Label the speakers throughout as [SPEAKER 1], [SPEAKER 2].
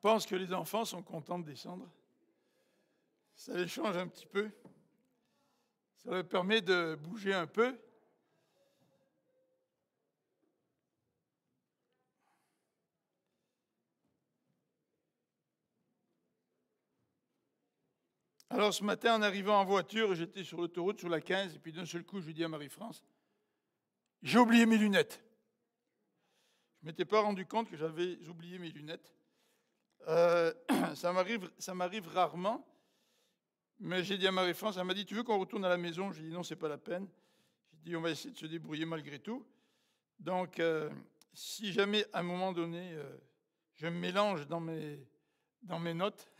[SPEAKER 1] pense que les enfants sont contents de descendre. Ça les change un petit peu. Ça leur permet de bouger un peu. Alors ce matin, en arrivant en voiture, j'étais sur l'autoroute, sur la 15, et puis d'un seul coup, je dis à Marie-France, j'ai oublié mes lunettes. Je ne m'étais pas rendu compte que j'avais oublié mes lunettes. Ça m'arrive rarement, mais j'ai dit à Marie-France, elle m'a dit, tu veux qu'on retourne à la maison? J'ai dit non, c'est pas la peine. J'ai dit, on va essayer de se débrouiller malgré tout. Donc, si jamais, à un moment donné, je me mélange dans mes notes,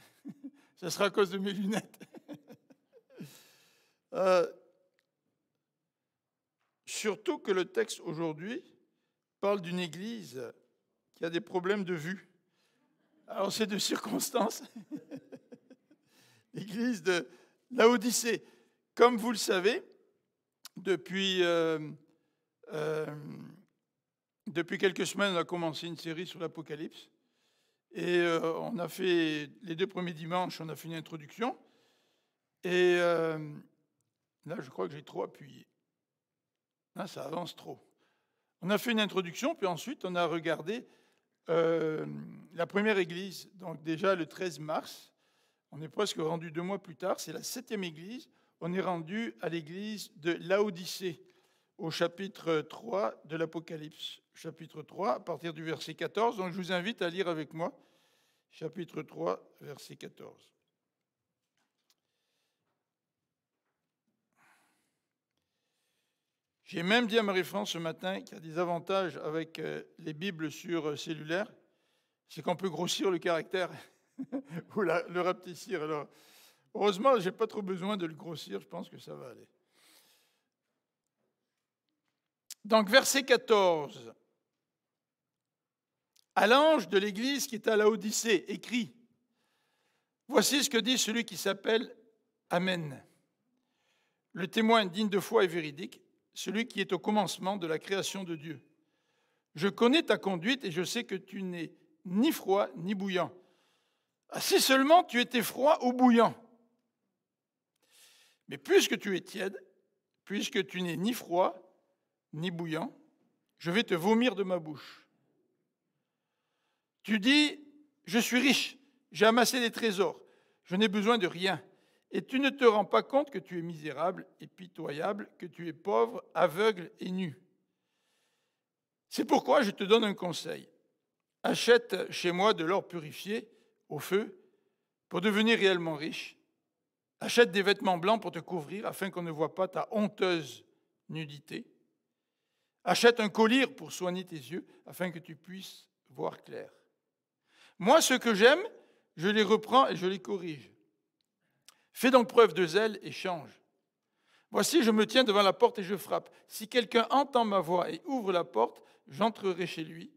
[SPEAKER 1] ce sera à cause de mes lunettes. Surtout que le texte aujourd'hui parle d'une église qui a des problèmes de vue. Alors, c'est de circonstance. L'église de Laodicée. Comme vous le savez, depuis quelques semaines, on a commencé une série sur l'Apocalypse. Et on a fait, les 2 premiers dimanches, on a fait une introduction. Et là, je crois que j'ai trop appuyé. Là, ça avance trop. On a fait une introduction, puis ensuite, on a regardé la première église. Donc déjà, le 13 mars, on est presque rendu 2 mois plus tard, c'est la 7e église. On est rendu à l'église de Laodicée, au chapitre 3 de l'Apocalypse. Chapitre 3, à partir du verset 14. Donc je vous invite à lire avec moi. Chapitre 3, verset 14. J'ai même dit à Marie-France ce matin qu'il y a des avantages avec les Bibles sur cellulaire. C'est qu'on peut grossir le caractère ou le rapetissir. Alors, heureusement, je n'ai pas trop besoin de le grossir. Je pense que ça va aller. Donc, verset 14. À l'ange de l'église qui est à Laodicée, écrit, voici ce que dit celui qui s'appelle Amen, le témoin digne de foi et véridique, celui qui est au commencement de la création de Dieu. Je connais ta conduite et je sais que tu n'es ni froid ni bouillant. Ah, si seulement tu étais froid ou bouillant. Mais puisque tu es tiède, puisque tu n'es ni froid ni bouillant, je vais te vomir de ma bouche. Tu dis, je suis riche, j'ai amassé des trésors, je n'ai besoin de rien. Et tu ne te rends pas compte que tu es misérable et pitoyable, que tu es pauvre, aveugle et nu. C'est pourquoi je te donne un conseil. Achète chez moi de l'or purifié au feu pour devenir réellement riche. Achète des vêtements blancs pour te couvrir afin qu'on ne voie pas ta honteuse nudité. Achète un collier pour soigner tes yeux afin que tu puisses voir clair. Moi, ceux que j'aime, je les reprends et je les corrige. Fais donc preuve de zèle et change. Voici, je me tiens devant la porte et je frappe. Si quelqu'un entend ma voix et ouvre la porte, j'entrerai chez lui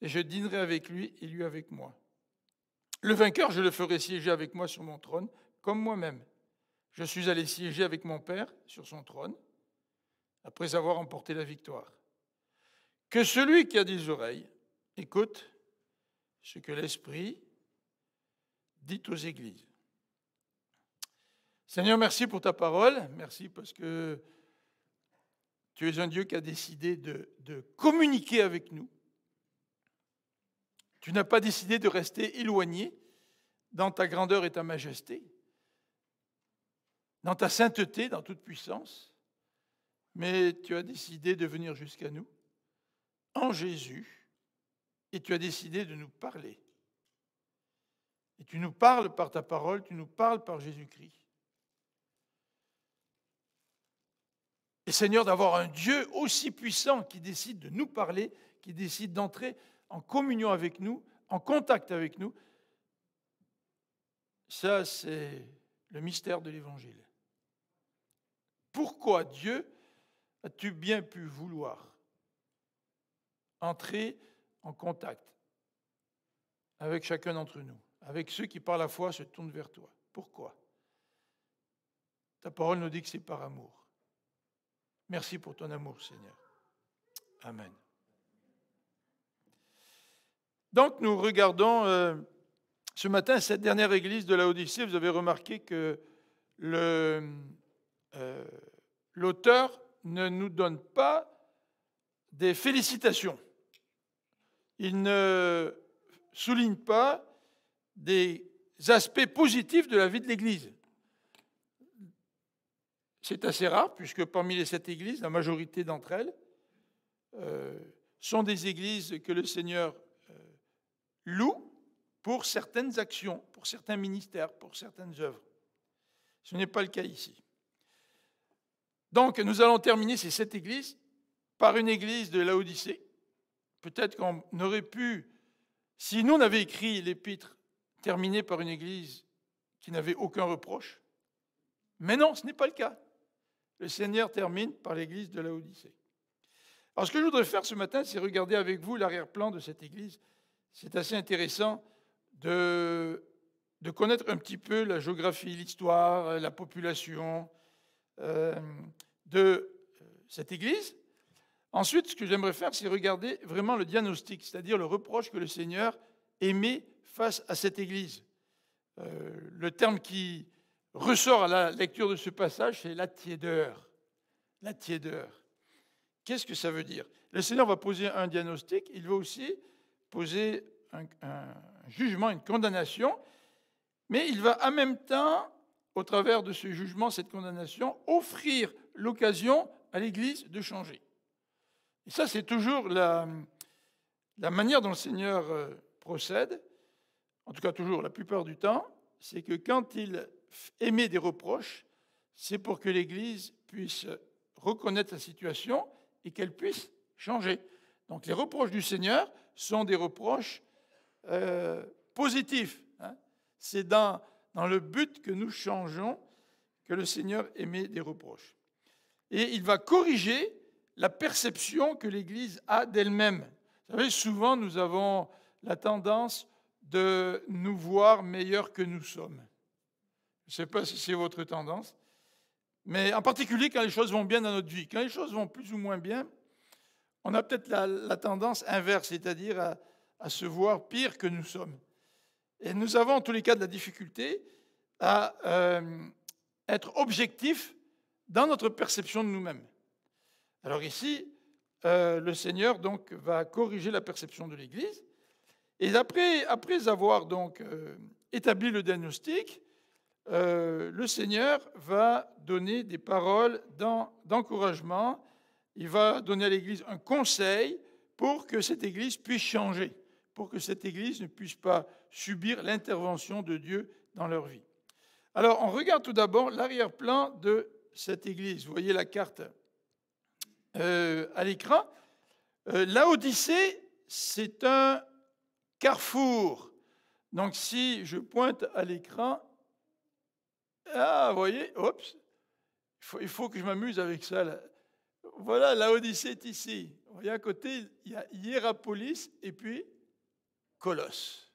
[SPEAKER 1] et je dînerai avec lui et lui avec moi. Le vainqueur, je le ferai siéger avec moi sur mon trône, comme moi-même. Je suis allé siéger avec mon Père sur son trône, après avoir remporté la victoire. Que celui qui a des oreilles écoute ce que l'Esprit dit aux églises. Seigneur, merci pour ta parole. Merci parce que tu es un Dieu qui a décidé de communiquer avec nous. Tu n'as pas décidé de rester éloigné dans ta grandeur et ta majesté, dans ta sainteté, dans toute puissance, mais tu as décidé de venir jusqu'à nous en Jésus et tu as décidé de nous parler. Et tu nous parles par ta parole, tu nous parles par Jésus-Christ. Et Seigneur, d'avoir un Dieu aussi puissant qui décide de nous parler, qui décide d'entrer en communion avec nous, en contact avec nous, ça c'est le mystère de l'Évangile. Pourquoi Dieu as-tu bien pu vouloir entrer en contact avec chacun d'entre nous, avec ceux qui par la foi se tournent vers toi? Pourquoi? Ta parole nous dit que c'est par amour. Merci pour ton amour, Seigneur. Amen. Donc, nous regardons Ce matin, cette dernière église de Laodicée, vous avez remarqué que l'auteur ne nous donne pas des félicitations. Il ne souligne pas des aspects positifs de la vie de l'Église. C'est assez rare, puisque parmi les 7 églises, la majorité d'entre elles sont des églises que le Seigneur loue pour certaines actions, pour certains ministères, pour certaines œuvres. Ce n'est pas le cas ici. Donc, nous allons terminer ces 7 églises par une église de Laodicée. Peut-être qu'on aurait pu, si nous on avait écrit l'épître, terminer par une église qui n'avait aucun reproche. Mais non, ce n'est pas le cas. Le Seigneur termine par l'église de Laodicée. Alors, ce que je voudrais faire ce matin, c'est regarder avec vous l'arrière-plan de cette église. C'est assez intéressant de connaître un petit peu la géographie, l'histoire, la population de cette église. Ensuite, ce que j'aimerais faire, c'est regarder vraiment le diagnostic, c'est-à-dire le reproche que le Seigneur émet face à cette église. Le terme qui ressort à la lecture de ce passage, c'est la tiédeur. La tiédeur. Qu'est-ce que ça veut dire? Le Seigneur va poser un diagnostic, il va aussi poser un jugement, une condamnation, mais il va en même temps, au travers de ce jugement, cette condamnation, offrir l'occasion à l'Église de changer. Et ça, c'est toujours la manière dont le Seigneur procède, en tout cas toujours la plupart du temps, c'est que quand il émet des reproches, c'est pour que l'Église puisse reconnaître sa situation et qu'elle puisse changer. Donc les reproches du Seigneur sont des reproches positifs. Hein. C'est dans le but que nous changeons que le Seigneur émet des reproches. Et il va corriger la perception que l'Église a d'elle-même. Vous savez, souvent nous avons la tendance de nous voir meilleurs que nous sommes. Je ne sais pas si c'est votre tendance, mais en particulier quand les choses vont bien dans notre vie. Quand les choses vont plus ou moins bien, on a peut-être la tendance inverse, c'est-à-dire à se voir pire que nous sommes. Et nous avons en tous les cas de la difficulté à être objectifs dans notre perception de nous-mêmes. Alors ici, le Seigneur donc va corriger la perception de l'Église. Et après avoir donc établi le diagnostic, le Seigneur va donner des paroles d'encouragement. Il va donner à l'Église un conseil pour que cette Église puisse changer, pour que cette Église ne puisse pas subir l'intervention de Dieu dans leur vie. Alors, on regarde tout d'abord l'arrière-plan de cette Église. Vous voyez la carte à l'écran. Laodicée, c'est un carrefour. Donc, si je pointe à l'écran, vous voyez, il faut que je m'amuse avec ça. Là. Voilà, Laodicée est ici. Vous voyez, à côté, il y a Hiérapolis et puis Colosse.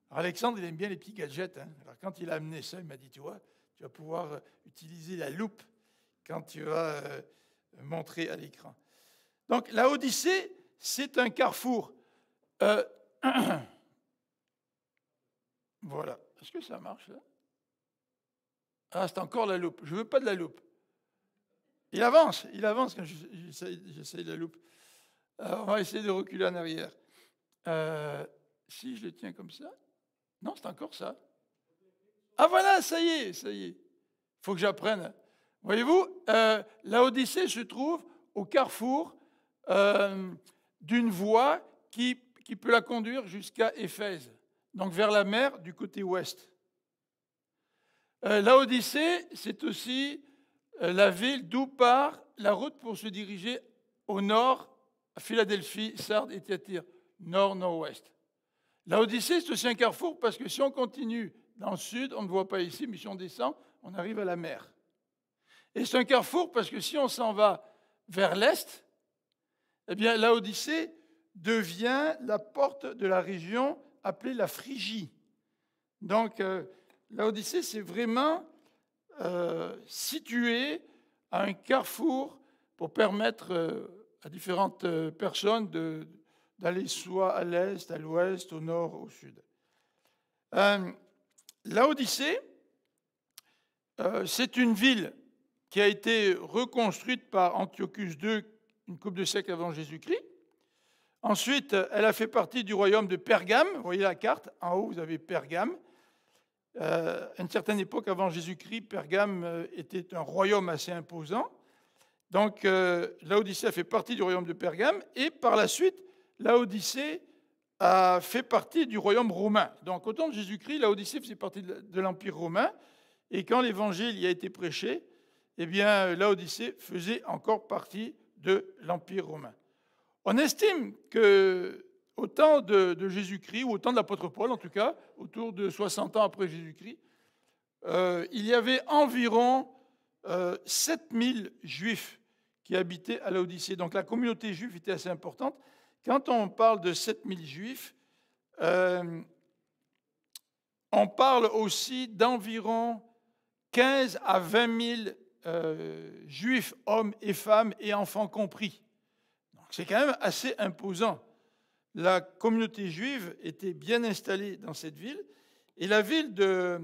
[SPEAKER 1] Alors, Alexandre, il aime bien les petits gadgets. Hein. Alors, quand il a amené ça, il m'a dit, tu vois, tu vas pouvoir utiliser la loupe quand tu vas montrer à l'écran. Donc, Laodicée, c'est un carrefour. Voilà. Est-ce que ça marche, là? Ah, c'est encore la loupe. Je ne veux pas de la loupe. Il avance quand j'essaye de la loupe. Alors, on va essayer de reculer en arrière. Si je le tiens comme ça. Non, c'est encore ça. Ah voilà, ça y est. Il faut que j'apprenne. Voyez-vous, Laodicée se trouve au carrefour d'une voie qui peut la conduire jusqu'à Éphèse, donc vers la mer du côté ouest. Laodicée, c'est aussi la ville d'où part la route pour se diriger au nord, à Philadelphie, Sardes et Thyatire, nord-nord-ouest. Laodicée, c'est aussi un carrefour parce que si on continue dans le sud, on ne voit pas ici, mais si on descend, on arrive à la mer. Et c'est un carrefour parce que si on s'en va vers l'est, eh bien, Laodicée devient la porte de la région appelée la Phrygie. Donc, Laodicée, c'est vraiment situé à un carrefour pour permettre à différentes personnes d'aller soit à l'est, à l'ouest, au nord, au sud. Laodicée, c'est une ville qui a été reconstruite par Antiochus II une couple de siècles avant Jésus-Christ. Ensuite, elle a fait partie du royaume de Pergame. Vous voyez la carte, en haut, vous avez Pergame. À une certaine époque, avant Jésus-Christ, Pergame était un royaume assez imposant. Donc, Laodicée a fait partie du royaume de Pergame. Et par la suite, Laodicée a fait partie du royaume romain. Donc, au temps de Jésus-Christ, Laodicée faisait partie de l'Empire romain. Et quand l'Évangile y a été prêché, eh bien, Laodicée faisait encore partie de l'Empire romain. On estime qu'au temps de Jésus-Christ, ou au temps de l'apôtre Paul en tout cas, autour de 60 ans après Jésus-Christ, il y avait environ 7000 Juifs qui habitaient à Laodicée. Donc la communauté juive était assez importante. Quand on parle de 7000 Juifs, on parle aussi d'environ 15 à 20 000 Juifs, hommes et femmes et enfants compris. C'est quand même assez imposant. La communauté juive était bien installée dans cette ville, et la ville de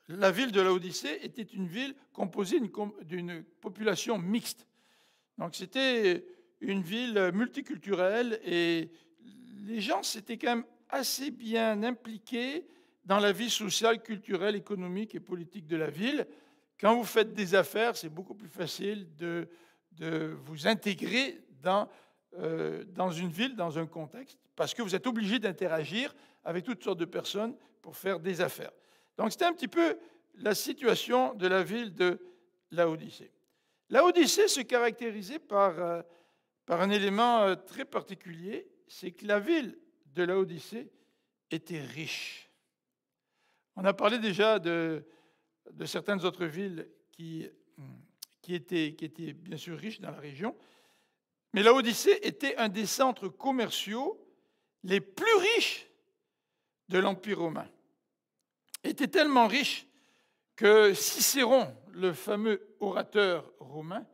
[SPEAKER 1] Laodicée était une ville composée d'une population mixte. Donc c'était une ville multiculturelle, et les gens s'étaient quand même assez bien impliqués dans la vie sociale, culturelle, économique et politique de la ville. Quand vous faites des affaires, c'est beaucoup plus facile de vous intégrer dans une ville, dans un contexte, parce que vous êtes obligé d'interagir avec toutes sortes de personnes pour faire des affaires. Donc c'était un petit peu la situation de la ville de Laodicée. Laodicée se caractérisait par un élément très particulier, c'est que la ville de Laodicée était riche. On a parlé déjà de certaines autres villes qui étaient bien sûr riches dans la région, mais Laodicée était un des centres commerciaux les plus riches de l'Empire romain. Il était tellement riche que Cicéron, le fameux orateur romain,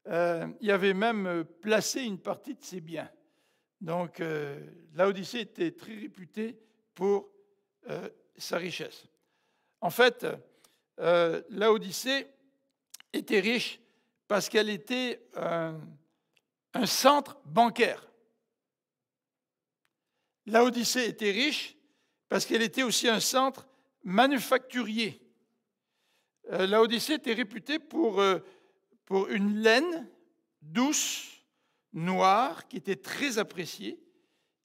[SPEAKER 1] y avait même placé une partie de ses biens. Donc Laodicée était très réputée pour sa richesse. En fait, Laodicée était riche parce qu'elle était un centre bancaire. Laodicée était riche parce qu'elle était aussi un centre manufacturier. Laodicée était réputée pour une laine douce, noire, qui était très appréciée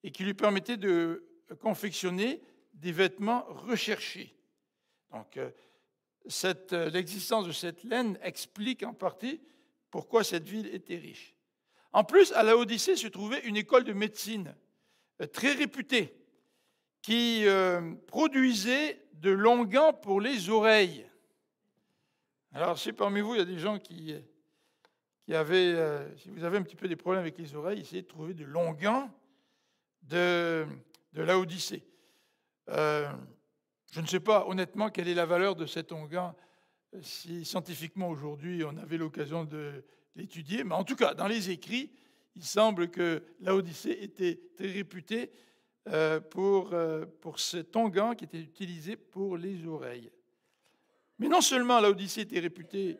[SPEAKER 1] et qui lui permettait de confectionner des vêtements recherchés. Donc, l'existence de cette laine explique en partie pourquoi cette ville était riche. En plus, à Laodicée se trouvait une école de médecine très réputée qui produisait de l'onguent pour les oreilles. Alors, si parmi vous, il y a des gens qui avaient, si vous avez un petit peu des problèmes avec les oreilles, essayez de trouver de l'onguent de Laodicée. Je ne sais pas honnêtement quelle est la valeur de cet onguent, si scientifiquement aujourd'hui on avait l'occasion de l'étudier, mais en tout cas, dans les écrits, il semble que Laodicée était très réputée pour cet onguent qui était utilisé pour les oreilles. Mais non seulement Laodicée était réputée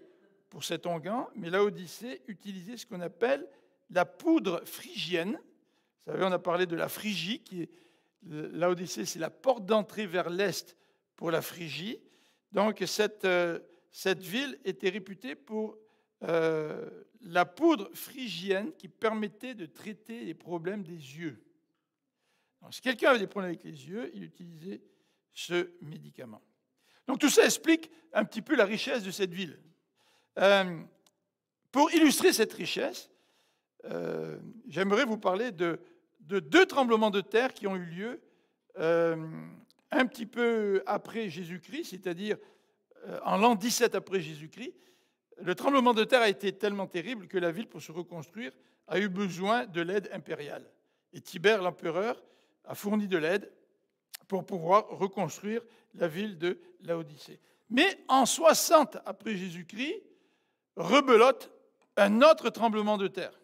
[SPEAKER 1] pour cet onguent, mais Laodicée utilisait ce qu'on appelle la poudre phrygienne. Vous savez, on a parlé de la Phrygie, qui est Laodicée, c'est la porte d'entrée vers l'est pour la Phrygie. Donc cette ville était réputée pour la poudre phrygienne qui permettait de traiter les problèmes des yeux. Donc, si quelqu'un avait des problèmes avec les yeux, il utilisait ce médicament. Donc tout ça explique un petit peu la richesse de cette ville. Pour illustrer cette richesse, j'aimerais vous parler de deux tremblements de terre qui ont eu lieu un petit peu après Jésus-Christ, c'est-à-dire en l'an 17 après Jésus-Christ. Le tremblement de terre a été tellement terrible que la ville, pour se reconstruire, a eu besoin de l'aide impériale. Et Tibère, l'empereur, a fourni de l'aide pour pouvoir reconstruire la ville de Laodicée. Mais en 60 après Jésus-Christ, rebelote un autre tremblement de terre.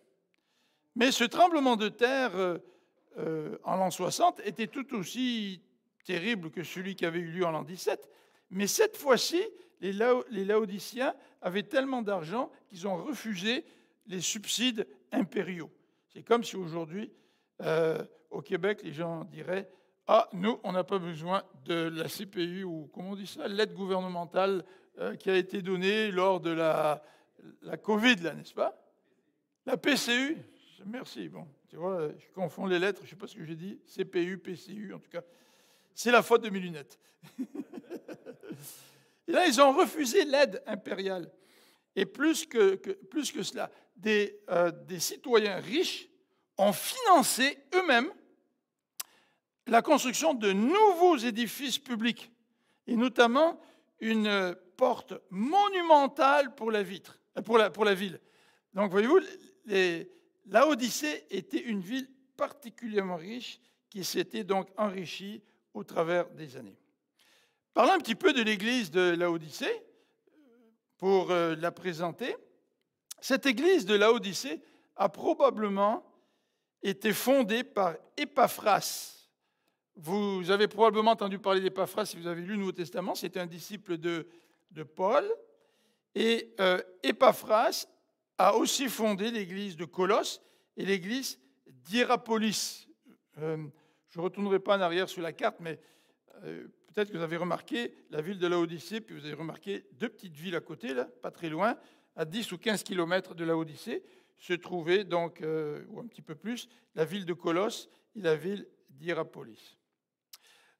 [SPEAKER 1] Mais ce tremblement de terre, en l'an 60, était tout aussi terrible que celui qui avait eu lieu en l'an 17, mais cette fois-ci, les Laodiciens avaient tellement d'argent qu'ils ont refusé les subsides impériaux. C'est comme si aujourd'hui, au Québec, les gens diraient « Ah, nous, on n'a pas besoin de la CPU, ou comment on dit ça, l'aide gouvernementale qui a été donnée lors de la COVID, là, n'est-ce pas? La PCU, merci, bon, tu vois, je confonds les lettres, je ne sais pas ce que j'ai dit, CPU, PCU, en tout cas, c'est la faute de mes lunettes. Et là, ils ont refusé l'aide impériale. Et plus que cela, des citoyens riches ont financé eux-mêmes la construction de nouveaux édifices publics, et notamment une porte monumentale pour la ville. Donc, voyez-vous, Laodicée était une ville particulièrement riche qui s'était donc enrichie au travers des années. Parlons un petit peu de l'église de Laodicée pour la présenter. Cette église de Laodicée a probablement été fondée par Épaphras. Vous avez probablement entendu parler d'Épaphras si vous avez lu le Nouveau Testament. C'était un disciple de Paul. Et Épaphras a aussi fondé l'église de Colosse et l'église d'Hiérapolis. Je ne retournerai pas en arrière sur la carte, mais peut-être que vous avez remarqué la ville de Laodicée, puis vous avez remarqué deux petites villes à côté, là, pas très loin, à 10 ou 15 kilomètres de Laodicée, se trouvait donc, ou un petit peu plus, la ville de Colosse et la ville d'Hiérapolis.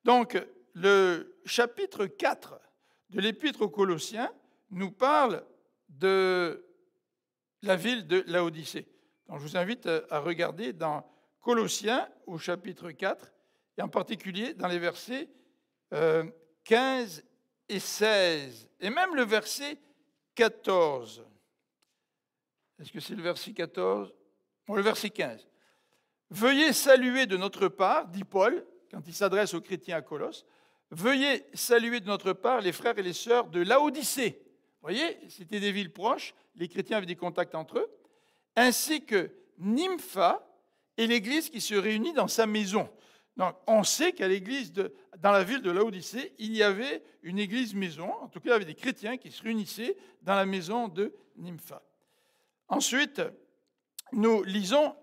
[SPEAKER 1] Donc, le chapitre 4 de l'Épître aux Colossiens nous parle de la ville de Laodicée. Donc, je vous invite à regarder dans Colossiens au chapitre 4, et en particulier dans les versets 15 et 16, et même le verset 14. Est-ce que c'est le verset 14 ? Bon, le verset 15. « Veuillez saluer de notre part, dit Paul, quand il s'adresse aux chrétiens à Colosse, veuillez saluer de notre part les frères et les sœurs de Laodicée. » Vous voyez, c'était des villes proches, les chrétiens avaient des contacts entre eux, ainsi que Nympha et l'église qui se réunit dans sa maison. Donc, on sait qu'à l'église, dans la ville de Laodicée, il y avait une église maison, en tout cas, il y avait des chrétiens qui se réunissaient dans la maison de Nympha. Ensuite, nous lisons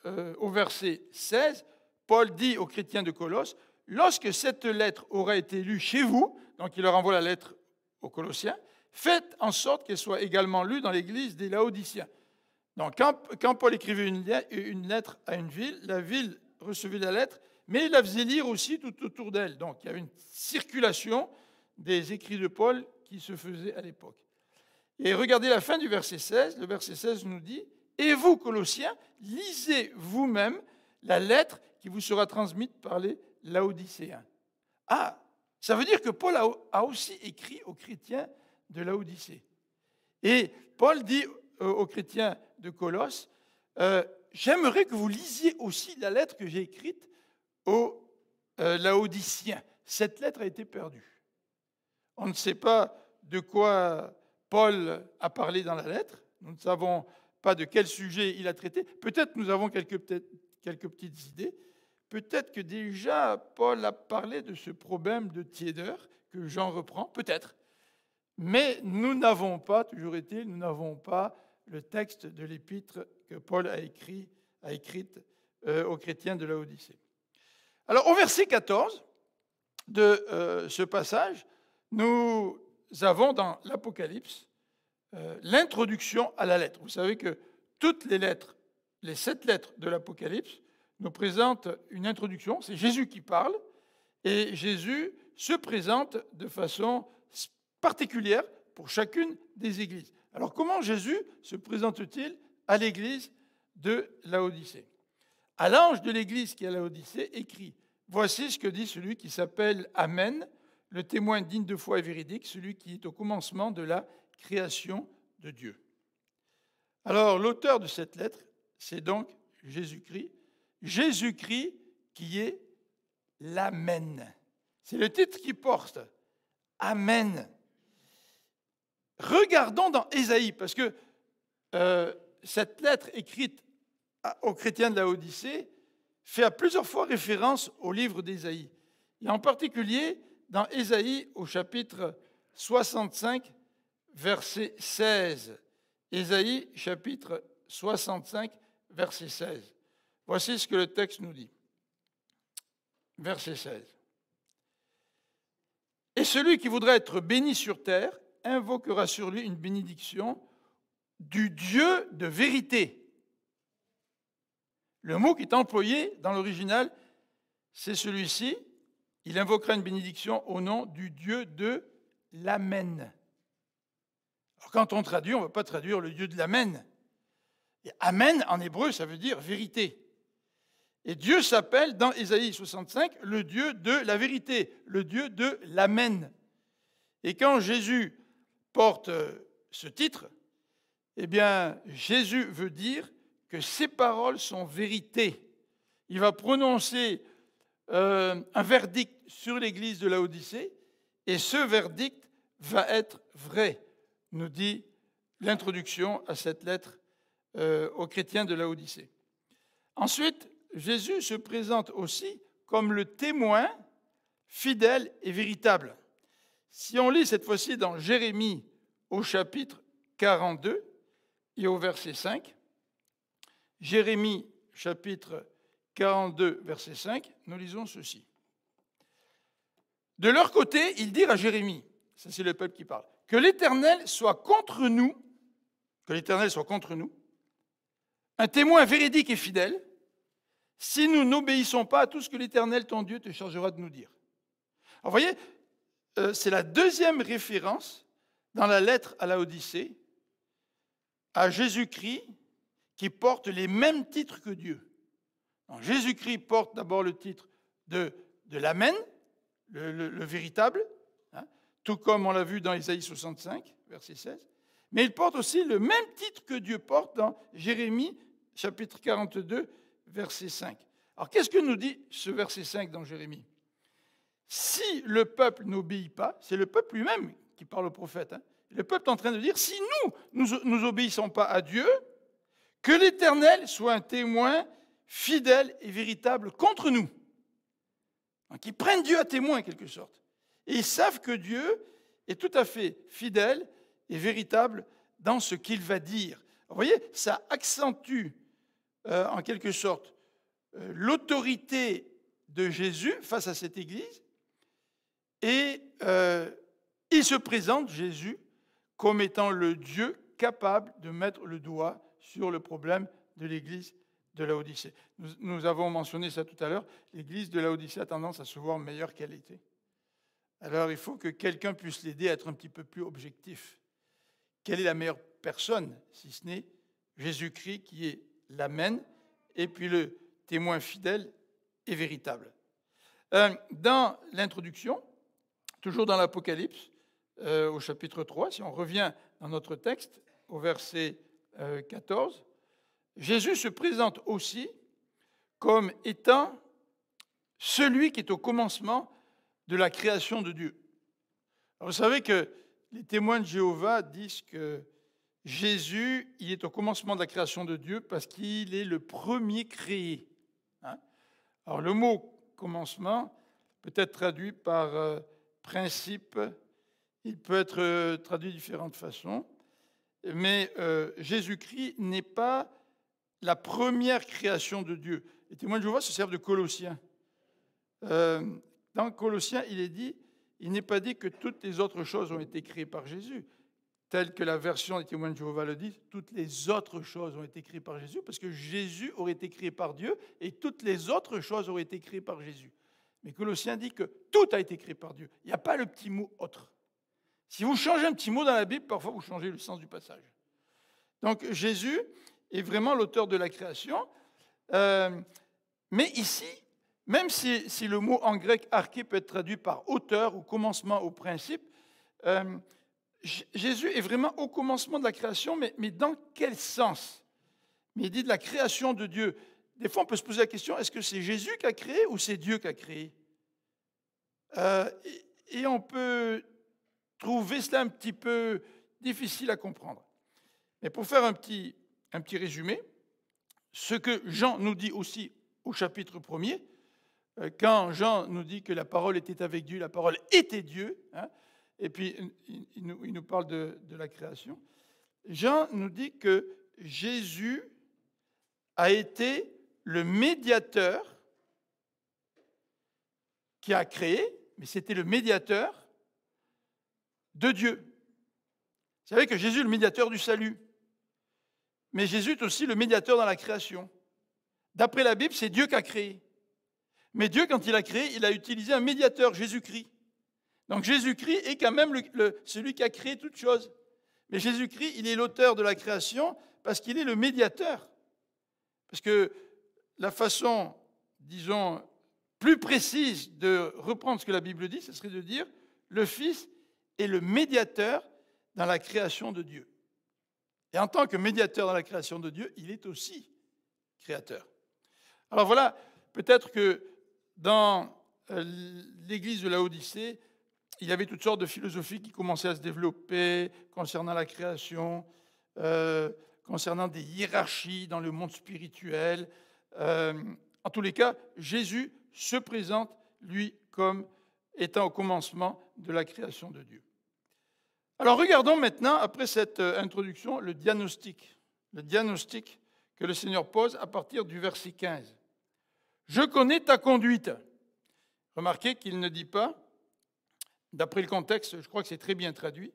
[SPEAKER 1] au verset 16, Paul dit aux chrétiens de Colosse, « Lorsque cette lettre aura été lue chez vous, donc il leur envoie la lettre aux Colossiens, faites en sorte qu'elle soit également lue dans l'église des Laodiciens. » Donc, quand Paul écrivait une lettre à une ville, la ville recevait la lettre, mais il la faisait lire aussi tout autour d'elle. Donc, il y avait une circulation des écrits de Paul qui se faisait à l'époque. Et regardez la fin du verset 16. Le verset 16 nous dit « Et vous, Colossiens, lisez vous-même la lettre qui vous sera transmise par les Laodicéens. » Ah, ça veut dire que Paul a aussi écrit aux chrétiens de Laodicée. Et Paul dit aux chrétiens de Colosse, j'aimerais que vous lisiez aussi la lettre que j'ai écrite aux Laodiciens. Cette lettre a été perdue. On ne sait pas de quoi Paul a parlé dans la lettre. Nous ne savons pas de quel sujet il a traité. Peut-être nous avons quelques petites idées. Peut-être que déjà Paul a parlé de ce problème de tiédeur que Jean reprend. Peut-être. Mais nous n'avons pas, toujours été, nous n'avons pas le texte de l'épître que Paul a écrite aux chrétiens de Laodicée. Alors, au verset 14 de ce passage, nous avons dans l'Apocalypse l'introduction à la lettre. Vous savez que toutes les lettres, les 7 lettres de l'Apocalypse, nous présentent une introduction. C'est Jésus qui parle, et Jésus se présente de façon particulière pour chacune des églises. Alors, comment Jésus se présente-t-il à l'église de Laodicée? À l'ange de l'église qui est à Laodicée, écrit « Voici ce que dit celui qui s'appelle Amen, le témoin digne de foi et véridique, celui qui est au commencement de la création de Dieu. » Alors, l'auteur de cette lettre, c'est donc Jésus-Christ. Jésus-Christ qui est l'Amen. C'est le titre qu'il porte. Amen. Regardons dans Ésaïe, parce que cette lettre écrite aux chrétiens de Laodicée fait à plusieurs fois référence au livre d'Ésaïe. et en particulier dans Ésaïe au chapitre 65, verset 16. Ésaïe, chapitre 65, verset 16. Voici ce que le texte nous dit. Verset 16. Et celui qui voudra être béni sur terre invoquera sur lui une bénédiction du Dieu de vérité. Le mot qui est employé dans l'original, c'est celui-ci. Il invoquera une bénédiction au nom du Dieu de l'Amen. Alors quand on traduit, on ne va pas traduire le Dieu de l'Amen. Et Amen, en hébreu, ça veut dire vérité. Et Dieu s'appelle, dans Ésaïe 65, le Dieu de la vérité, le Dieu de l'Amen. Et quand Jésus porte ce titre, eh bien, Jésus veut dire que ses paroles sont vérité. Il va prononcer un verdict sur l'église de Laodicée, et ce verdict va être vrai, nous dit l'introduction à cette lettre aux chrétiens de Laodicée. Ensuite, Jésus se présente aussi comme le témoin fidèle et véritable. Si on lit cette fois-ci dans Jérémie au chapitre 42 et au verset 5, Jérémie chapitre 42, verset 5, nous lisons ceci. De leur côté, ils dirent à Jérémie, ça c'est le peuple qui parle, que l'Éternel soit contre nous, un témoin véridique et fidèle, si nous n'obéissons pas à tout ce que l'Éternel, ton Dieu, te chargera de nous dire. Alors, vous voyez, c'est la deuxième référence dans la lettre à Laodicée à Jésus-Christ qui porte les mêmes titres que Dieu. Donc, Jésus-Christ porte d'abord le titre de l'Amen, le véritable, hein, tout comme on l'a vu dans Ésaïe 65, verset 16, mais il porte aussi le même titre que Dieu porte dans Jérémie, chapitre 42, verset 5. Alors, qu'est-ce que nous dit ce verset 5 dans Jérémie? Si le peuple n'obéit pas, c'est le peuple lui-même qui parle au prophète, hein, le peuple est en train de dire, si nous obéissons pas à Dieu, que l'Éternel soit un témoin fidèle et véritable contre nous. Donc, ils prennent Dieu à témoin, en quelque sorte. Et ils savent que Dieu est tout à fait fidèle et véritable dans ce qu'il va dire. Vous voyez, ça accentue, en quelque sorte, l'autorité de Jésus face à cette Église. Et il se présente, Jésus, comme étant le Dieu capable de mettre le doigt sur le problème de l'Église de Laodicée. Nous avons mentionné ça tout à l'heure, l'Église de Laodicée a tendance à se voir meilleure qu'elle était. Alors il faut que quelqu'un puisse l'aider à être un petit peu plus objectif. Quelle est la meilleure personne, si ce n'est Jésus-Christ qui est l'Amen, et puis le témoin fidèle et véritable. Dans l'introduction, toujours dans l'Apocalypse, au chapitre 3, si on revient dans notre texte, au verset 14, Jésus se présente aussi comme étant celui qui est au commencement de la création de Dieu. Alors, vous savez que les témoins de Jéhovah disent que Jésus, il est au commencement de la création de Dieu parce qu'il est le premier créé. Hein? Alors, le mot commencement peut être traduit par principe, il peut être traduit de différentes façons, mais Jésus-Christ n'est pas la première création de Dieu. Les témoins de Jéhovah se servent de Colossiens. Dans Colossiens, il est dit, il n'est pas dit que toutes les autres choses ont été créées par Jésus, tel que la version des témoins de Jéhovah le dit, toutes les autres choses ont été créées par Jésus, parce que Jésus aurait été créé par Dieu, et toutes les autres choses auraient été créées par Jésus. Mais Colossiens dit que tout a été créé par Dieu. Il n'y a pas le petit mot « autre ». Si vous changez un petit mot dans la Bible, parfois vous changez le sens du passage. Donc Jésus est vraiment l'auteur de la création. Mais ici, même si le mot en grec « arché » peut être traduit par « auteur » ou « commencement » ou « principe », Jésus est vraiment au commencement de la création, mais dans quel sens? Mais il dit de la création de Dieu. Des fois, on peut se poser la question, est-ce que c'est Jésus qui a créé ou c'est Dieu qui a créé? Et on peut trouver cela un petit peu difficile à comprendre. Mais pour faire un petit résumé, ce que Jean nous dit aussi au chapitre 1er, Quand Jean nous dit que la parole était avec Dieu, la parole était Dieu, hein, et puis il nous parle de la création, Jean nous dit que Jésus a été le médiateur qui a créé, mais c'était le médiateur de Dieu. Vous savez que Jésus est le médiateur du salut, mais Jésus est aussi le médiateur dans la création. D'après la Bible, c'est Dieu qui a créé. Mais Dieu, quand il a créé, il a utilisé un médiateur, Jésus-Christ. Donc Jésus-Christ est quand même celui qui a créé toutes choses. Mais Jésus-Christ, il est l'auteur de la création parce qu'il est le médiateur. Parce que la façon, disons, plus précise de reprendre ce que la Bible dit, ce serait de dire le Fils est le médiateur dans la création de Dieu. Et en tant que médiateur dans la création de Dieu, il est aussi créateur. Alors voilà, peut-être que dans l'église de Laodicée, il y avait toutes sortes de philosophies qui commençaient à se développer concernant la création, concernant des hiérarchies dans le monde spirituel. En tous les cas, Jésus se présente, lui, comme étant au commencement de la création de Dieu. Alors regardons maintenant, après cette introduction, le diagnostic que le Seigneur pose à partir du verset 15. Je connais ta conduite. Remarquez qu'il ne dit pas, d'après le contexte, je crois que c'est très bien traduit,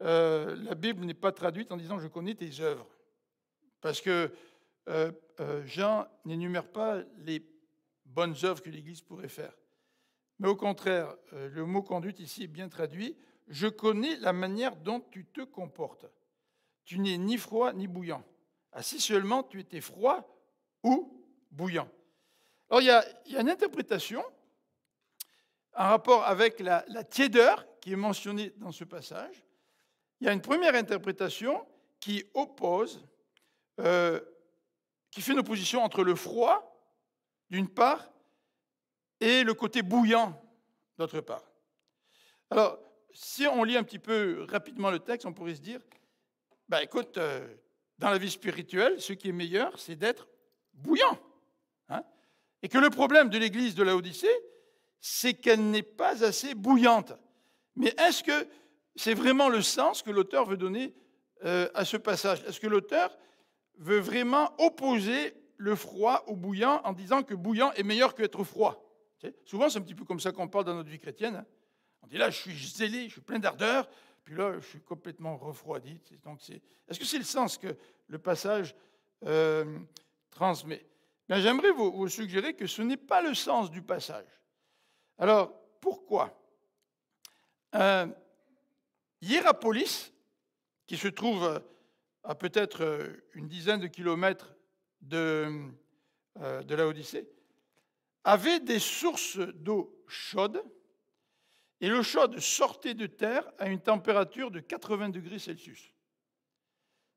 [SPEAKER 1] la Bible n'est pas traduite en disant je connais tes œuvres. Parce que Jean n'énumère pas les bonnes œuvres que l'Église pourrait faire. Mais au contraire, le mot conduite ici est bien traduit. Je connais la manière dont tu te comportes. Tu n'es ni froid ni bouillant. Ah, si seulement tu étais froid ou bouillant. Alors, il y a une interprétation en rapport avec la tiédeur qui est mentionnée dans ce passage. Il y a une première interprétation qui oppose, qui fait une opposition entre le froid, d'une part, et le côté bouillant, d'autre part. Alors, si on lit un petit peu rapidement le texte, on pourrait se dire, écoute, dans la vie spirituelle, ce qui est meilleur, c'est d'être bouillant. Hein? Et que le problème de l'église de Laodicée, c'est qu'elle n'est pas assez bouillante. Mais est-ce que c'est vraiment le sens que l'auteur veut donner à ce passage? Est-ce que l'auteur veut vraiment opposer le froid au bouillant en disant que bouillant est meilleur qu'être froid? Souvent, c'est un petit peu comme ça qu'on parle dans notre vie chrétienne. Hein? On dit là, je suis zélé, je suis plein d'ardeur, puis là, je suis complètement refroidi. Donc, est-ce que c'est le sens que le passage transmet? Bien, j'aimerais vous suggérer que ce n'est pas le sens du passage. Alors, pourquoi? Hiérapolis, qui se trouve à peut-être une dizaine de kilomètres de Laodicée, avait des sources d'eau chaude, et l'eau chaude sortait de terre à une température de 80 degrés Celsius.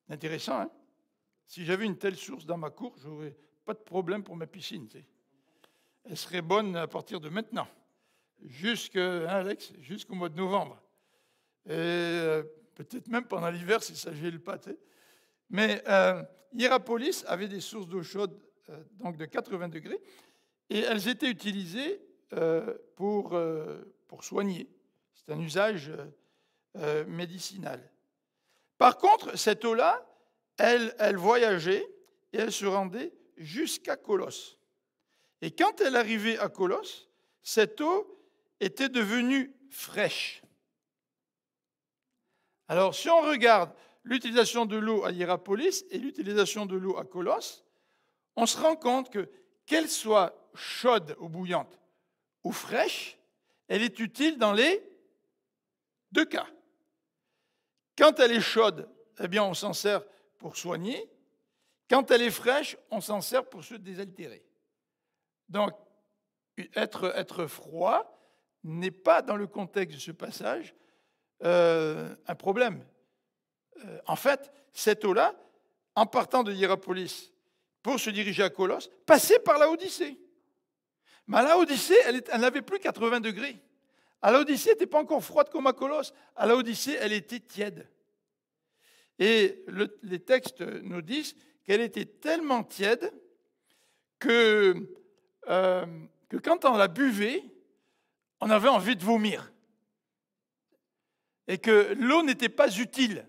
[SPEAKER 1] Intéressant, hein? Si j'avais une telle source dans ma cour, je n'aurais pas de problème pour ma piscine. Tu sais. Elle serait bonne à partir de maintenant, jusqu'au mois de novembre. Et peut-être même pendant l'hiver si ça ne gèle pas. Tu sais. Mais Hiérapolis avait des sources d'eau chaude donc de 80 degrés, et elles étaient utilisées pour soigner. C'est un usage médicinal. Par contre, cette eau-là, elle voyageait et elle se rendait jusqu'à Colosse. Et quand elle arrivait à Colosse, cette eau était devenue fraîche. Alors, si on regarde l'utilisation de l'eau à Hiérapolis et l'utilisation de l'eau à Colosse, on se rend compte que, qu'elle soit chaude ou bouillante ou fraîche, elle est utile dans les deux cas. Quand elle est chaude, eh bien, on s'en sert pour soigner. Quand elle est fraîche, on s'en sert pour se désaltérer. Donc, être froid n'est pas, dans le contexte de ce passage, un problème. En fait, cette eau-là, en partant de Hiérapolis pour se diriger à Colosse, passait par Laodicée. Mais à Laodicée, elle n'avait plus 80 degrés. À Laodicée, elle n'était pas encore froide comme à Colosse. À Laodicée, elle était tiède. Et les textes nous disent qu'elle était tellement tiède que que quand on la buvait, on avait envie de vomir. Et que l'eau n'était pas utile.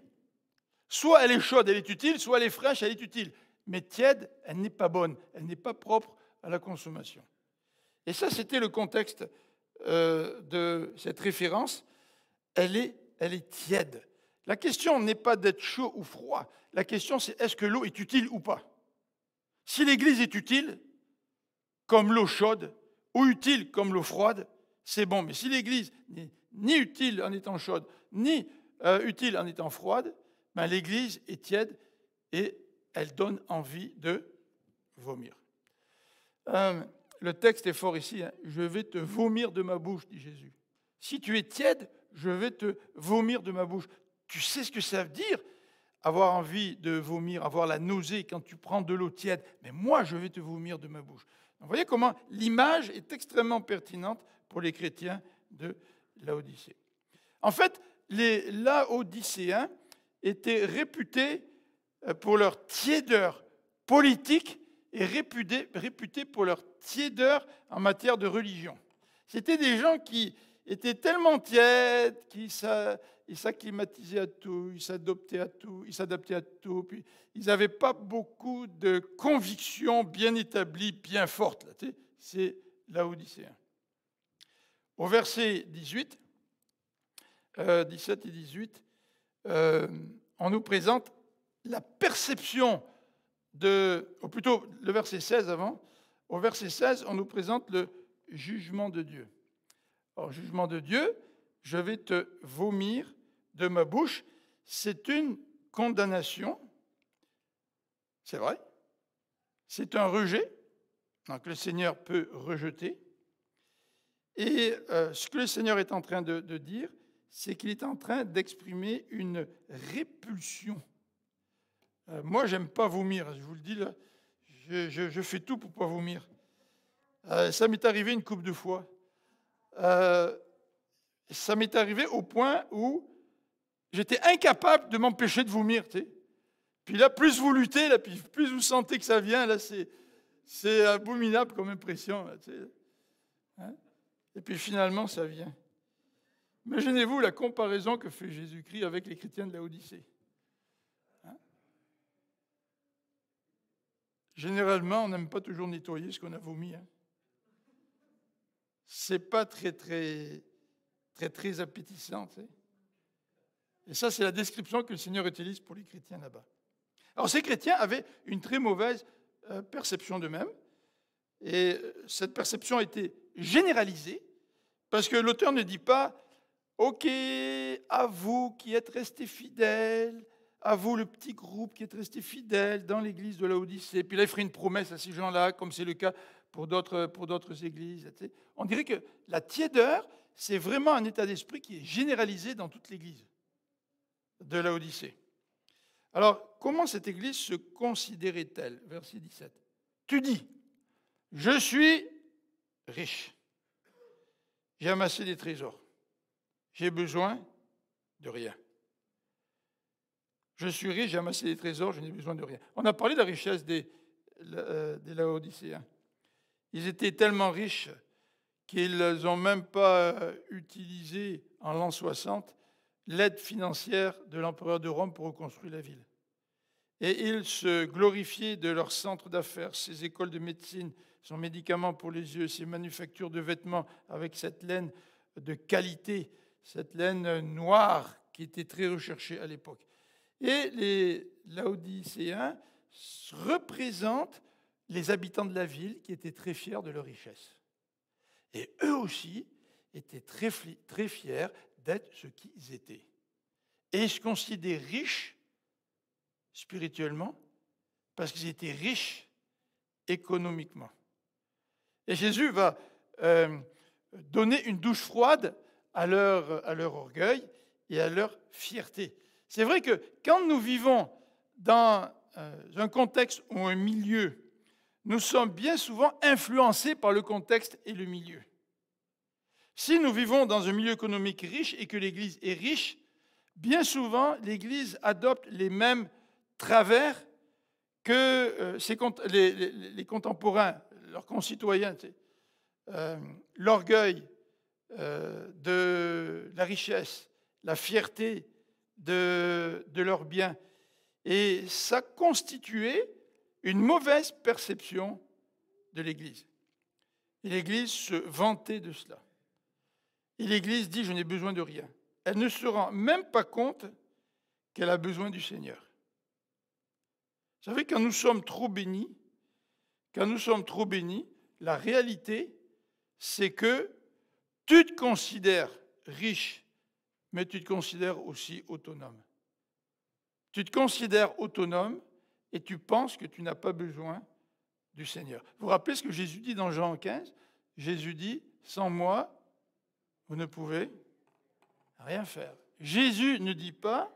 [SPEAKER 1] Soit elle est chaude, elle est utile, soit elle est fraîche, elle est utile. Mais tiède, elle n'est pas bonne, elle n'est pas propre à la consommation. Et ça, c'était le contexte de cette référence. Elle est tiède. La question n'est pas d'être chaud ou froid. La question, c'est est-ce que l'eau est utile ou pas? Si l'Église est utile, comme l'eau chaude, ou utile comme l'eau froide, c'est bon. Mais si l'Église n'est ni utile en étant chaude, ni utile en étant froide, ben l'Église est tiède et elle donne envie de vomir. Le texte est fort ici. Hein. Je vais te vomir de ma bouche, dit Jésus. Si tu es tiède, je vais te vomir de ma bouche. Tu sais ce que ça veut dire, avoir envie de vomir, avoir la nausée quand tu prends de l'eau tiède. Mais moi, je vais te vomir de ma bouche. Vous voyez comment l'image est extrêmement pertinente pour les chrétiens de Laodicée. En fait, les Laodicéens étaient réputés pour leur tiédeur politique et réputés pour leur tiédeur en matière de religion. C'était des gens qui étaient tellement tièdes qu'ils s'acclimatisaient à tout, ils s'adaptaient à tout, puis ils n'avaient pas beaucoup de convictions bien établies, bien fortes. Là, tu sais, c'est Laodicéen. Au verset 18, 17 et 18, on nous présente la perception ou plutôt le verset 16 avant. Au verset 16, on nous présente le jugement de Dieu. Alors, jugement de Dieu, je vais te vomir de ma bouche. C'est une condamnation. C'est vrai. C'est un rejet. Donc, le Seigneur peut rejeter. Et ce que le Seigneur est en train de dire, c'est qu'il est en train d'exprimer une répulsion. Moi, j'aime pas vomir, je vous le dis là. Je fais tout pour pas vomir. Ça m'est arrivé une couple de fois. Ça m'est arrivé au point où j'étais incapable de m'empêcher de vomir. Tu sais. Puis là, plus vous luttez, là, puis plus vous sentez que ça vient, là, c'est abominable comme impression. Là, tu sais. Hein? Et puis finalement, ça vient. Imaginez-vous la comparaison que fait Jésus-Christ avec les chrétiens de Laodicée. Hein? Généralement, on n'aime pas toujours nettoyer ce qu'on a vomi. Hein? C'est pas très appétissant. Tu sais. Et ça, c'est la description que le Seigneur utilise pour les chrétiens là-bas. Alors, ces chrétiens avaient une très mauvaise perception d'eux-mêmes. Et cette perception a été généralisée parce que l'auteur ne dit pas « Ok, à vous qui êtes restés fidèles, à vous le petit groupe qui est resté fidèle dans l'église de Laodicée. » Puis là, il ferait une promesse à ces gens-là, comme c'est le cas pour d'autres églises. Tu sais. On dirait que la tiédeur, c'est vraiment un état d'esprit qui est généralisé dans toute l'église de Laodicée. Alors, comment cette église se considérait-elle? Verset 17. Tu dis, je suis riche, j'ai amassé des trésors, j'ai besoin de rien. Je suis riche, j'ai amassé des trésors, je n'ai besoin de rien. On a parlé de la richesse des Laodicéens. Ils étaient tellement riches qu'ils n'ont même pas utilisé en l'an 60 l'aide financière de l'empereur de Rome pour reconstruire la ville. Et ils se glorifiaient de leurs centres d'affaires, ses écoles de médecine, son médicament pour les yeux, ses manufactures de vêtements avec cette laine de qualité, cette laine noire qui était très recherchée à l'époque. Et les Laodicéens représentent les habitants de la ville qui étaient très fiers de leur richesse. Et eux aussi étaient très fiers d'être ce qu'ils étaient. Et ils se considéraient riches spirituellement parce qu'ils étaient riches économiquement. Et Jésus va donner une douche froide à leur orgueil et à leur fierté. C'est vrai que quand nous vivons dans un contexte ou un milieu, nous sommes bien souvent influencés par le contexte et le milieu. Si nous vivons dans un milieu économique riche et que l'Église est riche, bien souvent, l'Église adopte les mêmes travers que les contemporains, leurs concitoyens. Tu sais. l'orgueil de la richesse, la fierté de leurs biens. Et ça constituait une mauvaise perception de l'Église. Et l'Église se vantait de cela. Et l'Église dit, je n'ai besoin de rien. Elle ne se rend même pas compte qu'elle a besoin du Seigneur. Vous savez, quand nous sommes trop bénis, la réalité, c'est que tu te considères riche, mais tu te considères aussi autonome. Tu te considères autonome et tu penses que tu n'as pas besoin du Seigneur. Vous vous rappelez ce que Jésus dit dans Jean 15 ? Jésus dit, sans moi, vous ne pouvez rien faire. Jésus ne dit pas,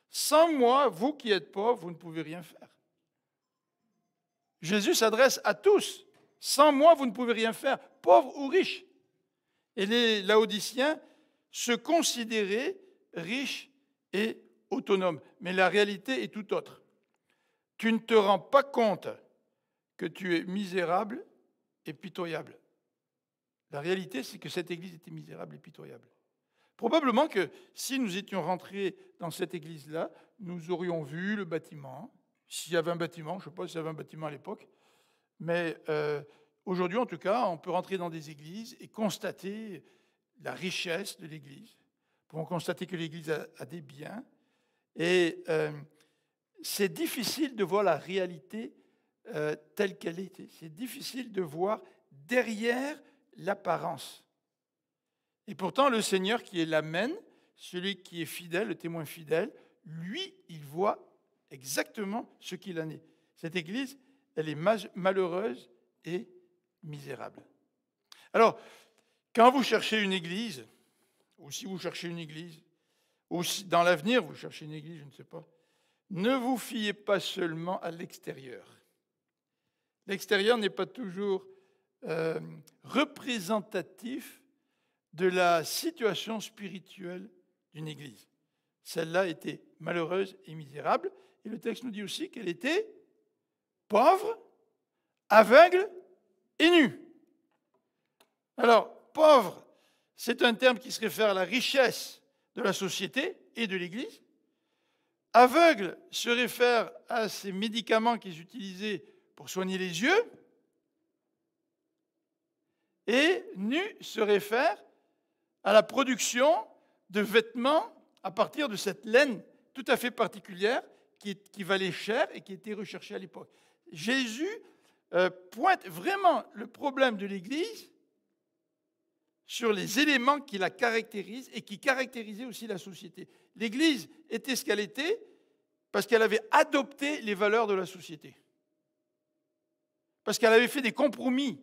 [SPEAKER 1] sans moi, vous qui êtes pauvres, vous ne pouvez rien faire. Jésus s'adresse à tous. Sans moi, vous ne pouvez rien faire, pauvres ou riches. Et les Laodiciens se considéraient riches et autonomes. Mais la réalité est tout autre. Tu ne te rends pas compte que tu es misérable et pitoyable. La réalité, c'est que cette église était misérable et pitoyable. Probablement que si nous étions rentrés dans cette église-là, nous aurions vu le bâtiment. S'il y avait un bâtiment, je ne sais pas s'il y avait un bâtiment à l'époque, mais aujourd'hui, en tout cas, on peut rentrer dans des églises et constater la richesse de l'église. Nous pouvons constater que l'église a des biens. Et c'est difficile de voir la réalité telle qu'elle était. C'est difficile de voir derrière l'apparence. Et pourtant, le Seigneur qui est l'Amen, celui qui est fidèle, le témoin fidèle, lui, il voit exactement ce qu'il en est. Cette église, elle est malheureuse et misérable. Alors, quand vous cherchez une église, ou si vous cherchez une église, ou si dans l'avenir vous cherchez une église, je ne sais pas, ne vous fiez pas seulement à l'extérieur. L'extérieur n'est pas toujours représentatif de la situation spirituelle d'une église. Celle-là était malheureuse et misérable. Et le texte nous dit aussi qu'elle était pauvre, aveugle et nue. Alors, pauvre, c'est un terme qui se réfère à la richesse de la société et de l'Église. Aveugle se réfère à ces médicaments qu'ils utilisaient pour soigner les yeux. Et nu se réfère à la production de vêtements à partir de cette laine tout à fait particulière qui valait cher et qui était recherchée à l'époque. Jésus pointe vraiment le problème de l'Église sur les éléments qui la caractérisent et qui caractérisaient aussi la société. L'Église était ce qu'elle était parce qu'elle avait adopté les valeurs de la société. Parce qu'elle avait fait des compromis.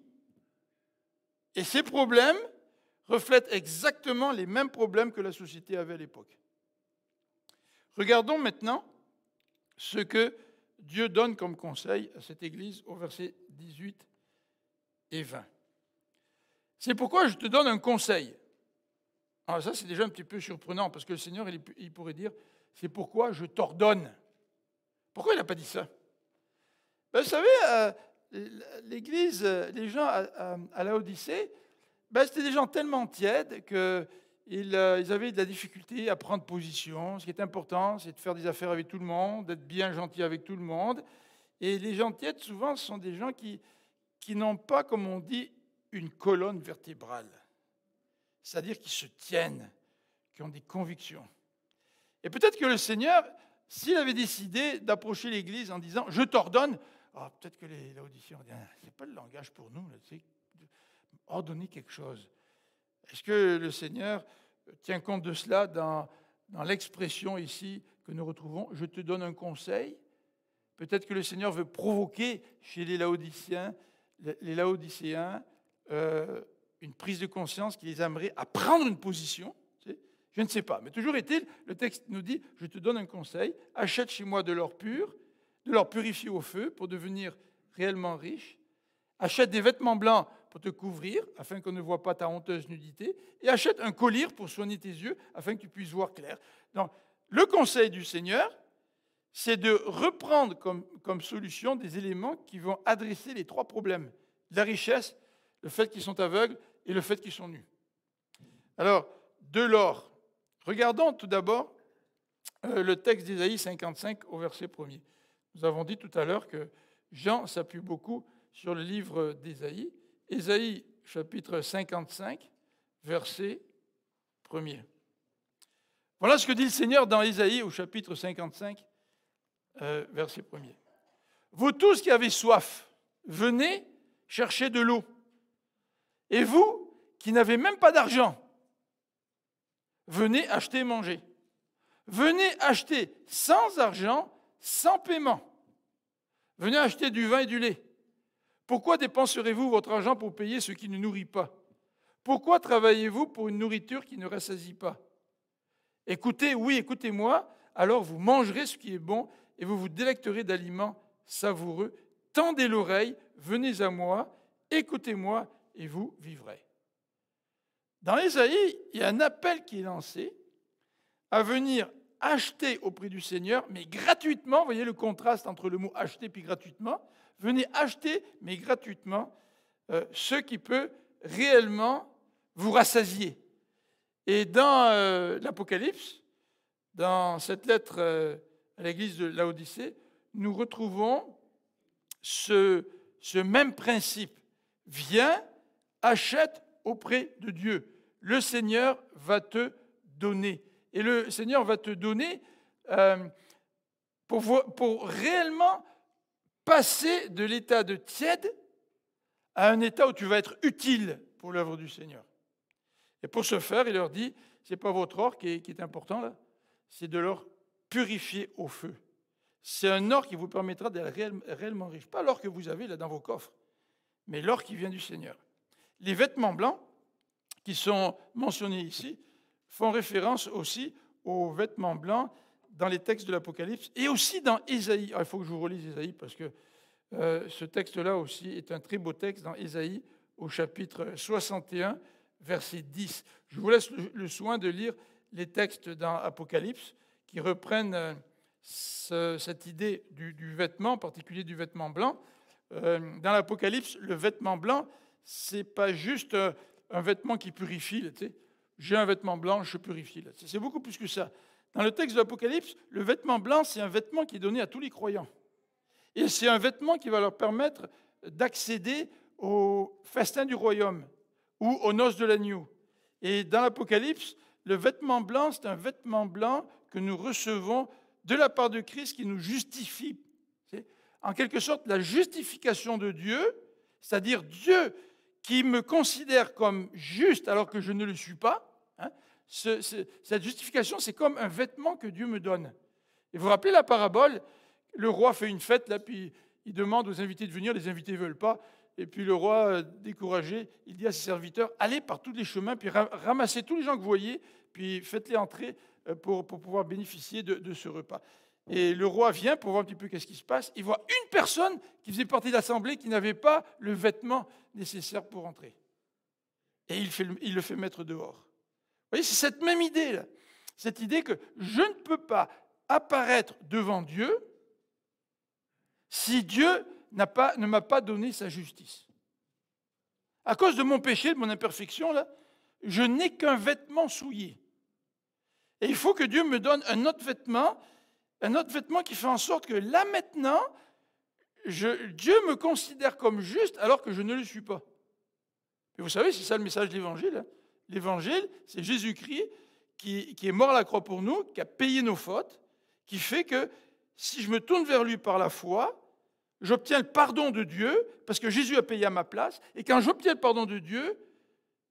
[SPEAKER 1] Et ces problèmes reflètent exactement les mêmes problèmes que la société avait à l'époque. Regardons maintenant ce que Dieu donne comme conseil à cette Église au verset 18 et 20. C'est pourquoi je te donne un conseil. Alors ça, c'est déjà un petit peu surprenant, parce que le Seigneur, il pourrait dire, c'est pourquoi je t'ordonne. Pourquoi il n'a pas dit ça? Vous savez, l'Église, les gens à Laodicée, c'était des gens tellement tièdes qu'ils avaient de la difficulté à prendre position. Ce qui est important, c'est de faire des affaires avec tout le monde, d'être bien gentil avec tout le monde. Et les gens tièdes, souvent, ce sont des gens qui n'ont pas, comme on dit, une colonne vertébrale. C'est-à-dire qui se tiennent, qui ont des convictions. Et peut-être que le Seigneur, s'il avait décidé d'approcher l'Église en disant « je t'ordonne », peut-être que les Laodiciens ont dit « c'est pas le langage pour nous, là, tu sais, ordonner quelque chose ». Est-ce que le Seigneur tient compte de cela dans l'expression ici que nous retrouvons « je te donne un conseil ». Peut-être que le Seigneur veut provoquer chez les Laodicéens une prise de conscience qui les amènerait à prendre une position. Je ne sais pas. Mais toujours est-il, le texte nous dit, je te donne un conseil, achète chez moi de l'or pur, de l'or purifié au feu pour devenir réellement riche, achète des vêtements blancs pour te couvrir, afin qu'on ne voit pas ta honteuse nudité, et achète un collier pour soigner tes yeux, afin que tu puisses voir clair. Donc, le conseil du Seigneur, c'est de reprendre comme solution des éléments qui vont adresser les trois problèmes. La richesse, le fait qu'ils sont aveugles et le fait qu'ils sont nus. Alors, de l'or. Regardons tout d'abord le texte d'Ésaïe 55 au verset 1er. Nous avons dit tout à l'heure que Jean s'appuie beaucoup sur le livre d'Ésaïe. Ésaïe chapitre 55, verset 1er. Voilà ce que dit le Seigneur dans Ésaïe au chapitre 55, verset 1er. Vous tous qui avez soif, venez chercher de l'eau. Et vous qui n'avez même pas d'argent, venez acheter et manger. Venez acheter sans argent, sans paiement. Venez acheter du vin et du lait. Pourquoi dépenserez-vous votre argent pour payer ce qui ne nourrit pas? Pourquoi travaillez-vous pour une nourriture qui ne rassasie pas? Écoutez, oui, écoutez-moi, alors vous mangerez ce qui est bon et vous vous délecterez d'aliments savoureux. Tendez l'oreille, venez à moi, écoutez-moi et vous vivrez. Dans Ésaïe, il y a un appel qui est lancé à venir acheter au prix du Seigneur, mais gratuitement. Vous voyez le contraste entre le mot acheter puis gratuitement. Venez acheter, mais gratuitement, ce qui peut réellement vous rassasier. Et dans l'Apocalypse, dans cette lettre à l'église de Laodicée, nous retrouvons ce même principe. Viens, achète auprès de Dieu. Le Seigneur va te donner. Et le Seigneur va te donner pour réellement passer de l'état de tiède à un état où tu vas être utile pour l'œuvre du Seigneur. Et pour ce faire, il leur dit, ce n'est pas votre or qui est important là, c'est de l'or purifié au feu. C'est un or qui vous permettra d'être réellement riche. Pas l'or que vous avez là dans vos coffres, mais l'or qui vient du Seigneur. Les vêtements blancs qui sont mentionnés ici font référence aussi aux vêtements blancs dans les textes de l'Apocalypse et aussi dans Ésaïe. Alors, il faut que je vous relise Ésaïe parce que ce texte-là aussi est un très beau texte dans Ésaïe au chapitre 61, verset 10. Je vous laisse le soin de lire les textes dans Apocalypse qui reprennent cette idée du vêtement, en particulier du vêtement blanc. Dans l'Apocalypse, le vêtement blanc, c'est pas juste un vêtement qui purifie. Tu sais. J'ai un vêtement blanc, je purifie. C'est beaucoup plus que ça. Dans le texte de l'Apocalypse, le vêtement blanc, c'est un vêtement qui est donné à tous les croyants. Et c'est un vêtement qui va leur permettre d'accéder au festin du royaume ou aux noces de l'agneau. Et dans l'Apocalypse, le vêtement blanc, c'est un vêtement blanc que nous recevons de la part de Christ qui nous justifie. C'est en quelque sorte la justification de Dieu, c'est-à-dire Dieu qui me considère comme juste alors que je ne le suis pas. Hein, cette justification, c'est comme un vêtement que Dieu me donne. Et vous vous rappelez la parabole, le roi fait une fête, là, puis il demande aux invités de venir, les invités ne veulent pas. Et puis le roi, découragé, il dit à ses serviteurs, allez par tous les chemins, puis ramassez tous les gens que vous voyez, puis faites-les entrer pour pouvoir bénéficier de ce repas. Et le roi vient pour voir un petit peu qu'est-ce qui se passe. Il voit une personne qui faisait partie de l'assemblée qui n'avait pas le vêtement nécessaire pour entrer. Et il le fait mettre dehors. Vous voyez, c'est cette même idée-là. Cette idée que je ne peux pas apparaître devant Dieu si Dieu ne m'a pas donné sa justice. À cause de mon péché, de mon imperfection, là, je n'ai qu'un vêtement souillé. Et il faut que Dieu me donne un autre vêtement qui fait en sorte que là maintenant, Dieu me considère comme juste alors que je ne le suis pas. Et vous savez, c'est ça le message de l'Évangile. Hein. L'Évangile, c'est Jésus-Christ qui est mort à la croix pour nous, qui a payé nos fautes, qui fait que si je me tourne vers lui par la foi, j'obtiens le pardon de Dieu, parce que Jésus a payé à ma place, et quand j'obtiens le pardon de Dieu,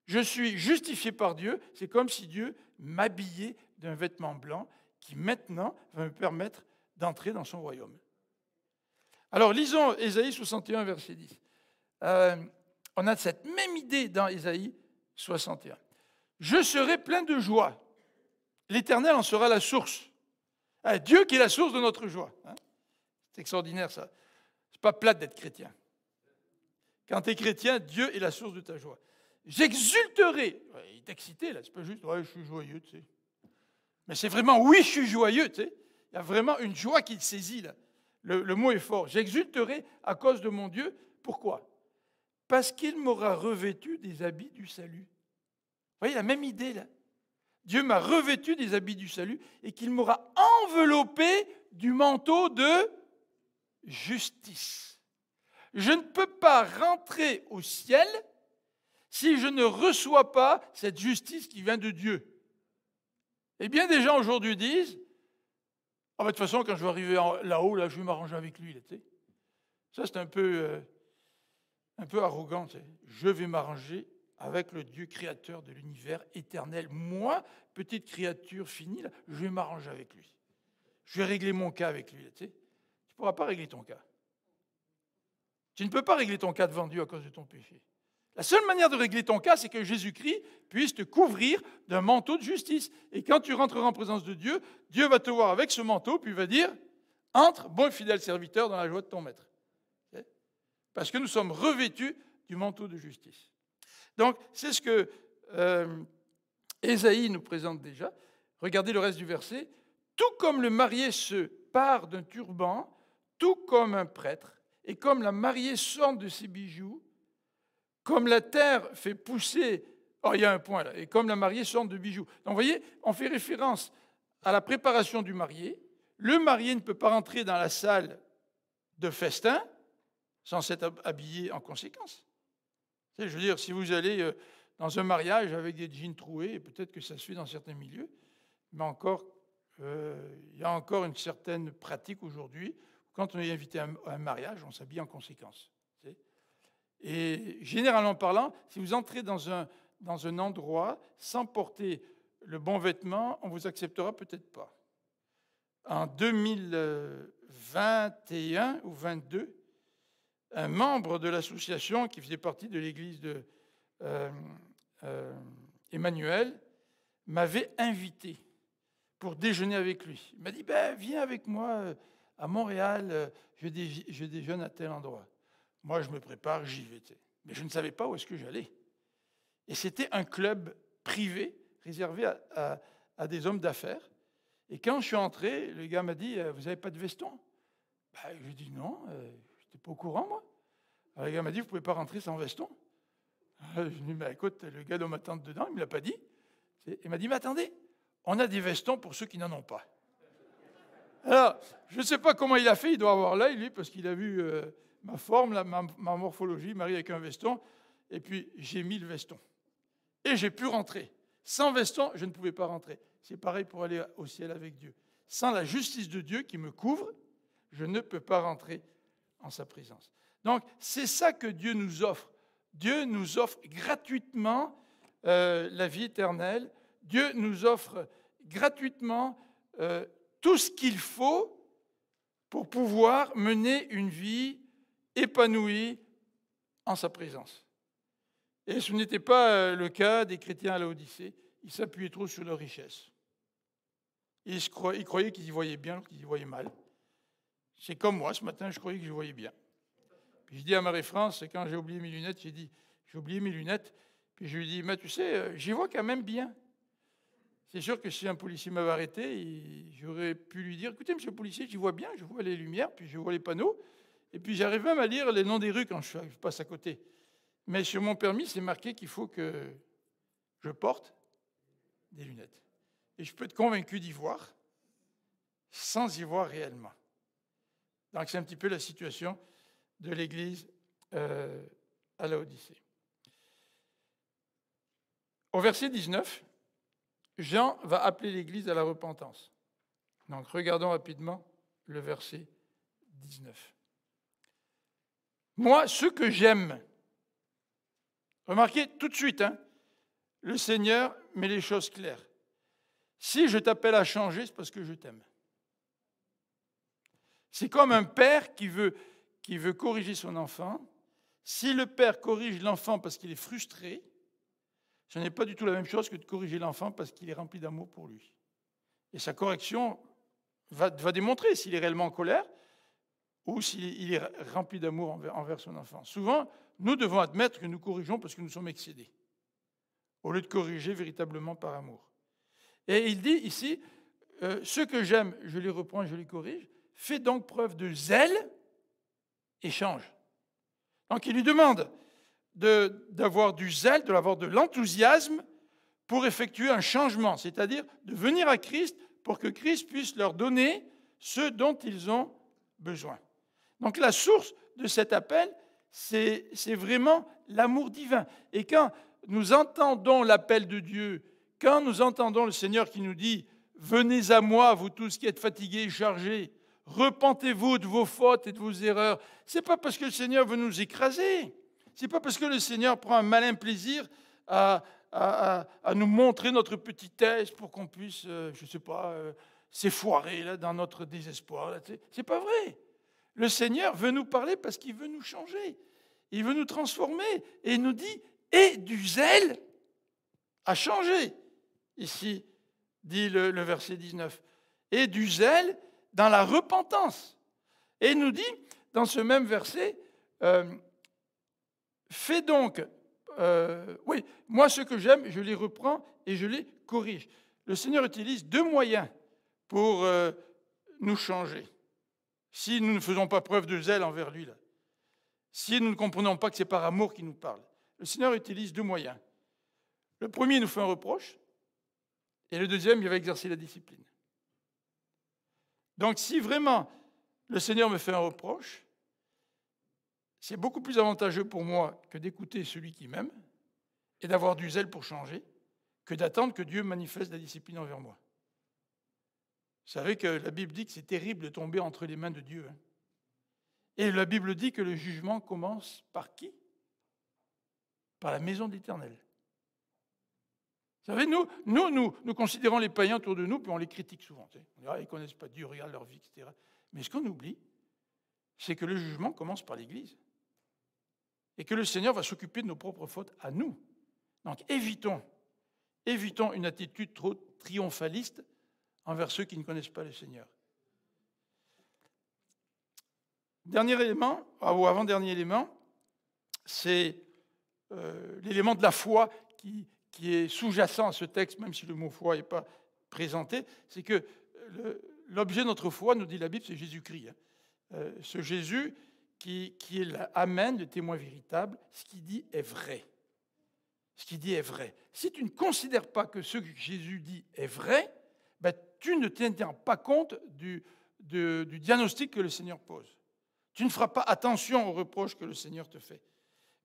[SPEAKER 1] je suis justifié par Dieu. C'est comme si Dieu m'habillait d'un vêtement blanc qui maintenant va me permettre d'entrer dans son royaume. Alors, lisons Ésaïe 61, verset 10. On a cette même idée dans Ésaïe 61. Je serai plein de joie. L'Éternel en sera la source. Dieu qui est la source de notre joie. C'est extraordinaire, ça. C'est pas plate d'être chrétien. Quand tu es chrétien, Dieu est la source de ta joie. J'exulterai. Il est excité, là. C'est pas juste, je suis joyeux, tu sais. Mais c'est vraiment, oui, je suis joyeux, tu sais. Il y a vraiment une joie qui le saisit, là. Le mot est fort. J'exulterai à cause de mon Dieu. Pourquoi? Parce qu'il m'aura revêtu des habits du salut. Vous voyez la même idée là. Dieu m'a revêtu des habits du salut et qu'il m'aura enveloppé du manteau de justice. Je ne peux pas rentrer au ciel si je ne reçois pas cette justice qui vient de Dieu. Et bien des gens aujourd'hui disent, de toute façon, quand je vais arriver là-haut, là, je vais m'arranger avec lui. Là, tu sais. Ça, c'est un peu arrogant. Tu sais. Je vais m'arranger avec le Dieu créateur de l'univers éternel. Moi, petite créature finie, là, je vais m'arranger avec lui. Je vais régler mon cas avec lui. Là, tu sais. Tu ne pourras pas régler ton cas. Tu ne peux pas régler ton cas devant Dieu à cause de ton péché. La seule manière de régler ton cas, c'est que Jésus-Christ puisse te couvrir d'un manteau de justice. Et quand tu rentreras en présence de Dieu, Dieu va te voir avec ce manteau, puis il va dire, entre, bon et fidèle serviteur, dans la joie de ton maître. Parce que nous sommes revêtus du manteau de justice. Donc, c'est ce que Ésaïe nous présente déjà. Regardez le reste du verset. Tout comme le marié se pare d'un turban, tout comme un prêtre, et comme la mariée sort de ses bijoux, comme la terre fait pousser, il y a un point là, et comme la mariée sort de bijoux. Donc, vous voyez, on fait référence à la préparation du marié. Le marié ne peut pas rentrer dans la salle de festin sans s'être habillé en conséquence. Je veux dire, si vous allez dans un mariage avec des jeans troués, peut-être que ça se fait dans certains milieux, mais encore, il y a encore une certaine pratique aujourd'hui. Quand on est invité à un mariage, on s'habille en conséquence. Et généralement parlant, si vous entrez dans un endroit sans porter le bon vêtement, on ne vous acceptera peut-être pas. En 2021 ou 2022, un membre de l'association qui faisait partie de l'église de Emmanuel m'avait invité pour déjeuner avec lui. Il m'a dit, viens avec moi à Montréal, je déjeune à tel endroit. Moi, je me prépare, j'y vais. Mais je ne savais pas où est-ce que j'allais. Et c'était un club privé réservé à des hommes d'affaires. Et quand je suis entré, le gars m'a dit, vous n'avez pas de veston? Je lui ai dit, non, je n'étais pas au courant, moi. Alors, le gars m'a dit, vous ne pouvez pas rentrer sans veston? Je lui ai dit, écoute, le gars doit m'attendre dedans, il ne me l'a pas dit. Il m'a dit, mais attendez, on a des vestons pour ceux qui n'en ont pas. Alors, je ne sais pas comment il a fait, il doit avoir l'œil, lui, parce qu'il a vu ma forme, ma morphologie, marié avec un veston, et puis j'ai mis le veston. Et j'ai pu rentrer. Sans veston, je ne pouvais pas rentrer. C'est pareil pour aller au ciel avec Dieu. Sans la justice de Dieu qui me couvre, je ne peux pas rentrer en sa présence. Donc, c'est ça que Dieu nous offre. Dieu nous offre gratuitement la vie éternelle. Dieu nous offre gratuitement tout ce qu'il faut pour pouvoir mener une vie épanouie en sa présence. Et ce n'était pas le cas des chrétiens à Laodicée. Ils s'appuyaient trop sur leur richesse. Ils croyaient qu'ils y voyaient bien, qu'ils y voyaient mal. C'est comme moi, ce matin, je croyais que je voyais bien. Puis je dis à Marie-France, quand j'ai oublié mes lunettes, j'ai oublié mes lunettes, puis je lui dis, mais tu sais, j'y vois quand même bien. C'est sûr que si un policier m'avait arrêté, j'aurais pu lui dire, écoutez, monsieur le policier, j'y vois bien, je vois les lumières, puis je vois les panneaux, et puis j'arrive même à lire les noms des rues quand je passe à côté. Mais sur mon permis, c'est marqué qu'il faut que je porte des lunettes. Et je peux être convaincu d'y voir, sans y voir réellement. Donc c'est un petit peu la situation de l'Église à Laodicée. Au verset 19, Jean va appeler l'Église à la repentance. Donc regardons rapidement le verset 19. Moi, ce que j'aime, remarquez tout de suite, le Seigneur met les choses claires. Si je t'appelle à changer, c'est parce que je t'aime. C'est comme un père qui veut corriger son enfant. Si le père corrige l'enfant parce qu'il est frustré, ce n'est pas du tout la même chose que de corriger l'enfant parce qu'il est rempli d'amour pour lui. Et sa correction va démontrer s'il est réellement en colère ou s'il est rempli d'amour envers son enfant. Souvent, nous devons admettre que nous corrigeons parce que nous sommes excédés, au lieu de corriger véritablement par amour. Et il dit ici, ceux que j'aime, je les reprends, je les corrige. Fais donc preuve de zèle et change. Donc il lui demande, d'avoir du zèle, d'avoir de l'enthousiasme pour effectuer un changement, c'est-à-dire de venir à Christ pour que Christ puisse leur donner ce dont ils ont besoin. Donc la source de cet appel, c'est vraiment l'amour divin. Et quand nous entendons l'appel de Dieu, quand nous entendons le Seigneur qui nous dit « Venez à moi, vous tous qui êtes fatigués et chargés, repentez-vous de vos fautes et de vos erreurs », ce n'est pas parce que le Seigneur veut nous écraser, ce n'est pas parce que le Seigneur prend un malin plaisir à nous montrer notre petitesse pour qu'on puisse, je ne sais pas, s'effoirer là, dans notre désespoir. Ce n'est pas vrai. Le Seigneur veut nous parler parce qu'il veut nous changer. Il veut nous transformer. Et il nous dit, et du zèle à changer. Ici, dit le verset 19. Et du zèle dans la repentance. Et il nous dit, dans ce même verset, fais donc, oui, moi ce que j'aime, je les reprends et je les corrige. Le Seigneur utilise deux moyens pour nous changer. Si nous ne faisons pas preuve de zèle envers lui, là, si nous ne comprenons pas que c'est par amour qu'il nous parle, le Seigneur utilise deux moyens. Le premier, il nous fait un reproche, et le deuxième, il va exercer la discipline. Donc si vraiment le Seigneur me fait un reproche, c'est beaucoup plus avantageux pour moi que d'écouter celui qui m'aime et d'avoir du zèle pour changer, que d'attendre que Dieu manifeste la discipline envers moi. Vous savez que la Bible dit que c'est terrible de tomber entre les mains de Dieu. Et la Bible dit que le jugement commence par qui? Par la maison de l'Éternel. Vous savez, nous considérons les païens autour de nous, puis on les critique souvent. On dit, ils ne connaissent pas Dieu, regarde leur vie, etc. Mais ce qu'on oublie, c'est que le jugement commence par l'Église. Et que le Seigneur va s'occuper de nos propres fautes à nous. Donc évitons une attitude trop triomphaliste envers ceux qui ne connaissent pas le Seigneur. Dernier élément, ou avant-dernier élément, c'est l'élément de la foi qui est sous-jacent à ce texte, même si le mot foi n'est pas présenté, c'est que l'objet de notre foi, nous dit la Bible, c'est Jésus-Christ. Ce Jésus qui est l'Amen, le témoin véritable, ce qu'il dit est vrai. Ce qu'il dit est vrai. Si tu ne considères pas que ce que Jésus dit est vrai, ben, tu ne tiens pas compte du diagnostic que le Seigneur pose. Tu ne feras pas attention aux reproches que le Seigneur te fait.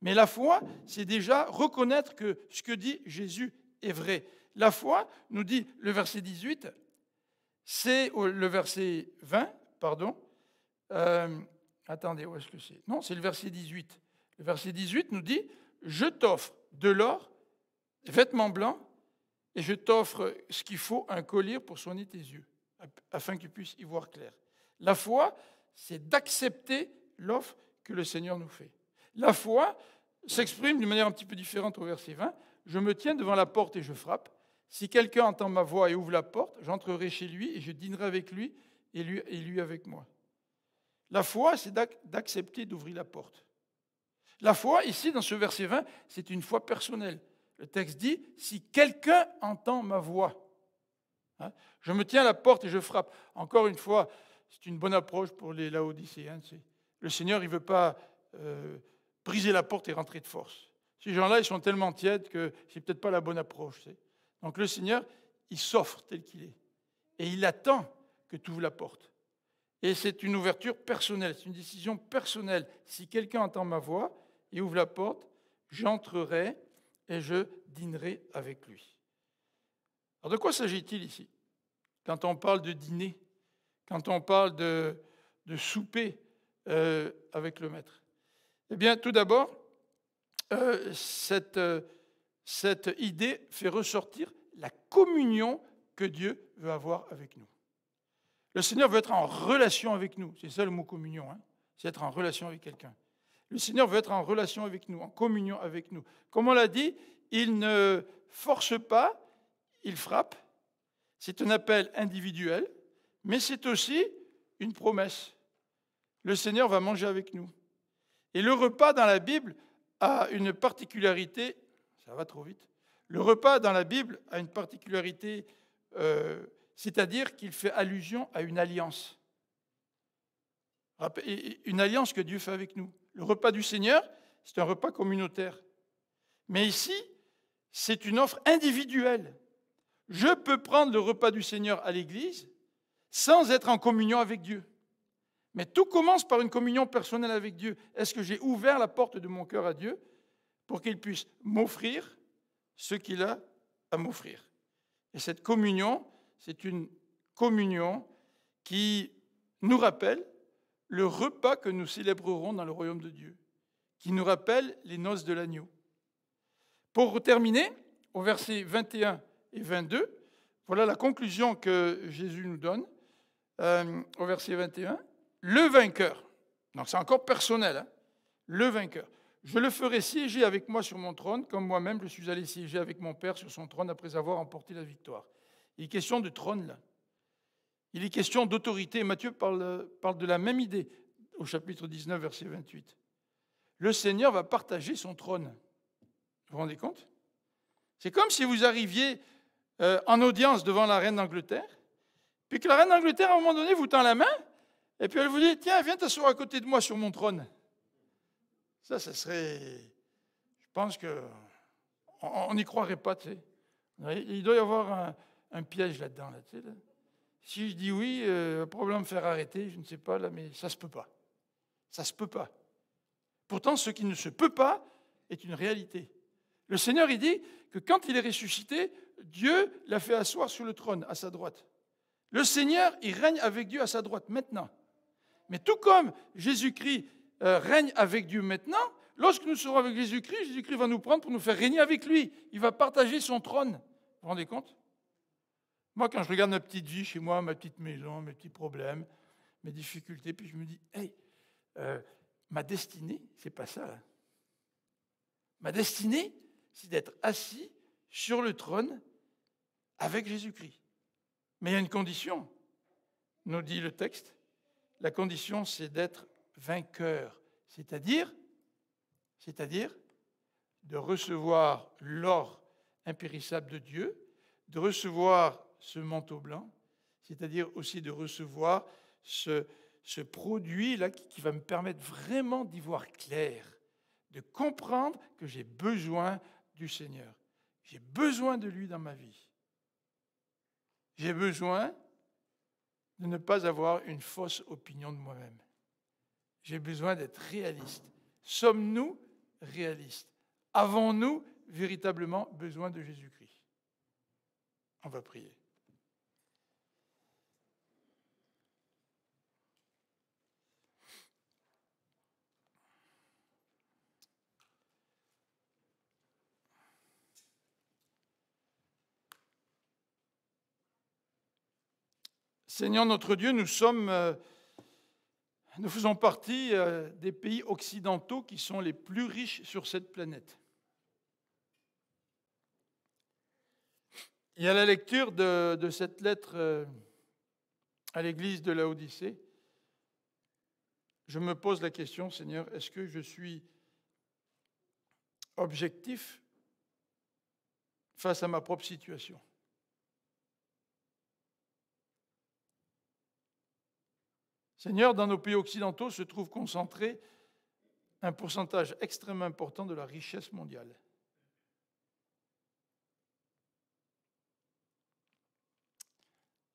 [SPEAKER 1] Mais la foi, c'est déjà reconnaître que ce que dit Jésus est vrai. La foi, nous dit le verset 18, c'est le verset 20, pardon. Attendez, où est-ce que c'est? Non, c'est le verset 18. Le verset 18 nous dit, je t'offre de l'or, des vêtements blancs, et je t'offre ce qu'il faut, un collier pour soigner tes yeux, afin que tu puisses y voir clair. La foi, c'est d'accepter l'offre que le Seigneur nous fait. La foi s'exprime d'une manière un petit peu différente au verset 20. Je me tiens devant la porte et je frappe. Si quelqu'un entend ma voix et ouvre la porte, j'entrerai chez lui et je dînerai avec lui et lui avec moi. La foi, c'est d'accepter d'ouvrir la porte. La foi, ici, dans ce verset 20, c'est une foi personnelle. Le texte dit, si quelqu'un entend ma voix, je me tiens à la porte et je frappe. Encore une fois, c'est une bonne approche pour les Laodicéens. Le Seigneur, il ne veut pas briser la porte et rentrer de force. Ces gens-là, ils sont tellement tièdes que c'est peut-être pas la bonne approche. Donc le Seigneur, il s'offre tel qu'il est. Et il attend que tu ouvres la porte. Et c'est une ouverture personnelle, c'est une décision personnelle. Si quelqu'un entend ma voix et ouvre la porte, j'entrerai et je dînerai avec lui. Alors de quoi s'agit-il ici? Quand on parle de dîner, quand on parle de souper avec le maître. Eh bien, tout d'abord, cette idée fait ressortir la communion que Dieu veut avoir avec nous. Le Seigneur veut être en relation avec nous. C'est ça le mot communion, c'est être en relation avec quelqu'un. Le Seigneur veut être en relation avec nous, en communion avec nous. Comme on l'a dit, il ne force pas, il frappe. C'est un appel individuel, mais c'est aussi une promesse. Le Seigneur va manger avec nous. Et le repas dans la Bible a une particularité, ça va trop vite, le repas dans la Bible a une particularité, c'est-à-dire qu'il fait allusion à une alliance. Une alliance que Dieu fait avec nous. Le repas du Seigneur, c'est un repas communautaire. Mais ici, c'est une offre individuelle. Je peux prendre le repas du Seigneur à l'Église sans être en communion avec Dieu. Mais tout commence par une communion personnelle avec Dieu. Est-ce que j'ai ouvert la porte de mon cœur à Dieu pour qu'il puisse m'offrir ce qu'il a à m'offrir? Et cette communion, c'est une communion qui nous rappelle le repas que nous célébrerons dans le royaume de Dieu, qui nous rappelle les noces de l'agneau. Pour terminer, au verset 21 et 22, voilà la conclusion que Jésus nous donne. Au verset 21, le vainqueur, donc c'est encore personnel, hein, le vainqueur, je le ferai siéger avec moi sur mon trône, comme moi-même je suis allé siéger avec mon Père sur son trône après avoir emporté la victoire. Il est question de trône là. Il est question d'autorité. Matthieu parle de la même idée au chapitre 19, verset 28. Le Seigneur va partager son trône. Vous vous rendez compte? C'est comme si vous arriviez en audience devant la reine d'Angleterre, puis que la reine d'Angleterre, à un moment donné, vous tend la main, et puis elle vous dit, tiens, viens t'asseoir à côté de moi sur mon trône. Ça serait... Je pense qu'on n'y croirait pas, tu sais. Il doit y avoir un piège là-dedans, là, tu sais, là. Si je dis oui, probablement me faire arrêter, je ne sais pas, là, mais ça ne se peut pas. Ça ne se peut pas. Pourtant, ce qui ne se peut pas est une réalité. Le Seigneur, il dit que quand il est ressuscité, Dieu l'a fait asseoir sur le trône, à sa droite. Le Seigneur, il règne avec Dieu à sa droite, maintenant. Mais tout comme Jésus-Christ règne avec Dieu maintenant, lorsque nous serons avec Jésus-Christ, Jésus-Christ va nous prendre pour nous faire régner avec lui. Il va partager son trône. Vous vous rendez compte? Moi, quand je regarde ma petite vie chez moi, ma petite maison, mes petits problèmes, mes difficultés, puis je me dis, hey, ma destinée, c'est pas ça, là. Ma destinée, c'est d'être assis sur le trône avec Jésus-Christ. Mais il y a une condition, nous dit le texte. La condition, c'est d'être vainqueur, c'est-à-dire de recevoir l'or impérissable de Dieu, de recevoir ce manteau blanc, c'est-à-dire aussi de recevoir ce produit-là qui va me permettre vraiment d'y voir clair, de comprendre que j'ai besoin du Seigneur. J'ai besoin de lui dans ma vie. J'ai besoin de ne pas avoir une fausse opinion de moi-même. J'ai besoin d'être réaliste. Sommes-nous réalistes? Avons-nous véritablement besoin de Jésus-Christ? On va prier. Seigneur notre Dieu, nous faisons partie des pays occidentaux qui sont les plus riches sur cette planète. Et à la lecture de cette lettre à l'église de Laodicée, je me pose la question, Seigneur, est-ce que je suis objectif face à ma propre situation? Seigneur, dans nos pays occidentaux se trouve concentré un pourcentage extrêmement important de la richesse mondiale.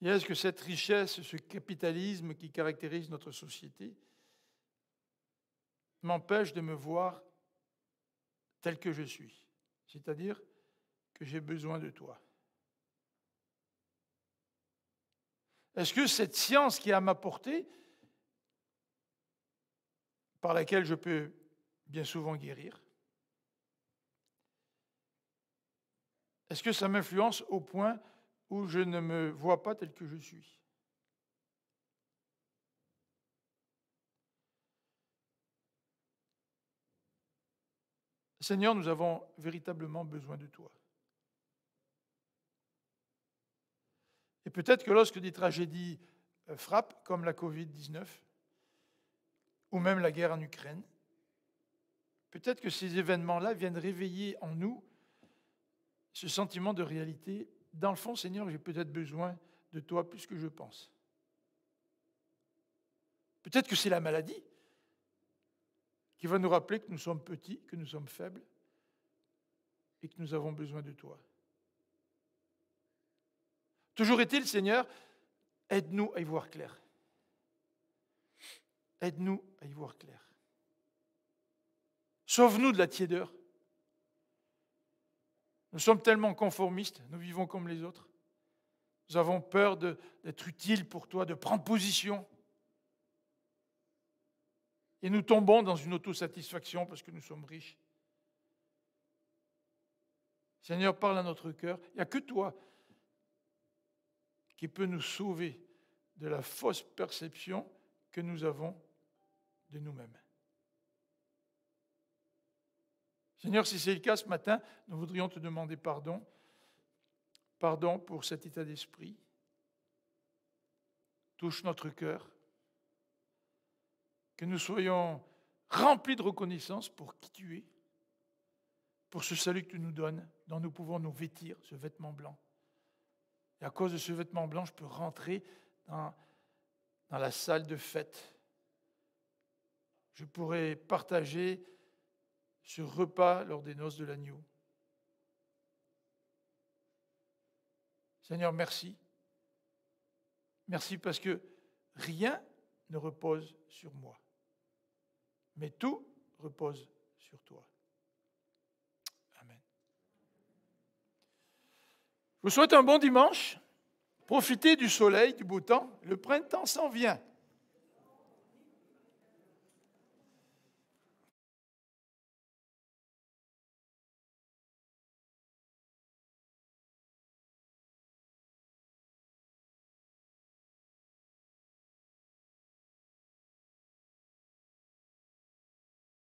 [SPEAKER 1] Et est-ce que cette richesse, ce capitalisme qui caractérise notre société, m'empêche de me voir tel que je suis, c'est-à-dire que j'ai besoin de toi? Est-ce que cette science qui est à ma portée, par laquelle je peux bien souvent guérir, est-ce que ça m'influence au point où je ne me vois pas tel que je suis? Seigneur, nous avons véritablement besoin de toi. Et peut-être que lorsque des tragédies frappent, comme la Covid-19, ou même la guerre en Ukraine, peut-être que ces événements-là viennent réveiller en nous ce sentiment de réalité. Dans le fond, Seigneur, j'ai peut-être besoin de toi plus que je pense. Peut-être que c'est la maladie qui va nous rappeler que nous sommes petits, que nous sommes faibles et que nous avons besoin de toi. Toujours est-il, Seigneur, aide-nous à y voir clair. Aide-nous à y voir clair. Sauve-nous de la tiédeur. Nous sommes tellement conformistes, nous vivons comme les autres. Nous avons peur d'être utiles pour toi, de prendre position. Et nous tombons dans une autosatisfaction parce que nous sommes riches. Seigneur, parle à notre cœur. Il n'y a que toi qui peux nous sauver de la fausse perception que nous avons de nous-mêmes. Seigneur, si c'est le cas ce matin, nous voudrions te demander pardon. Pardon pour cet état d'esprit. Touche notre cœur. Que nous soyons remplis de reconnaissance pour qui tu es, pour ce salut que tu nous donnes, dont nous pouvons nous vêtir, ce vêtement blanc. Et à cause de ce vêtement blanc, je peux rentrer dans la salle de fête. Je pourrai partager ce repas lors des noces de l'agneau. Seigneur, merci. Merci parce que rien ne repose sur moi, mais tout repose sur toi. Amen. Je vous souhaite un bon dimanche. Profitez du soleil, du beau temps. Le printemps s'en vient.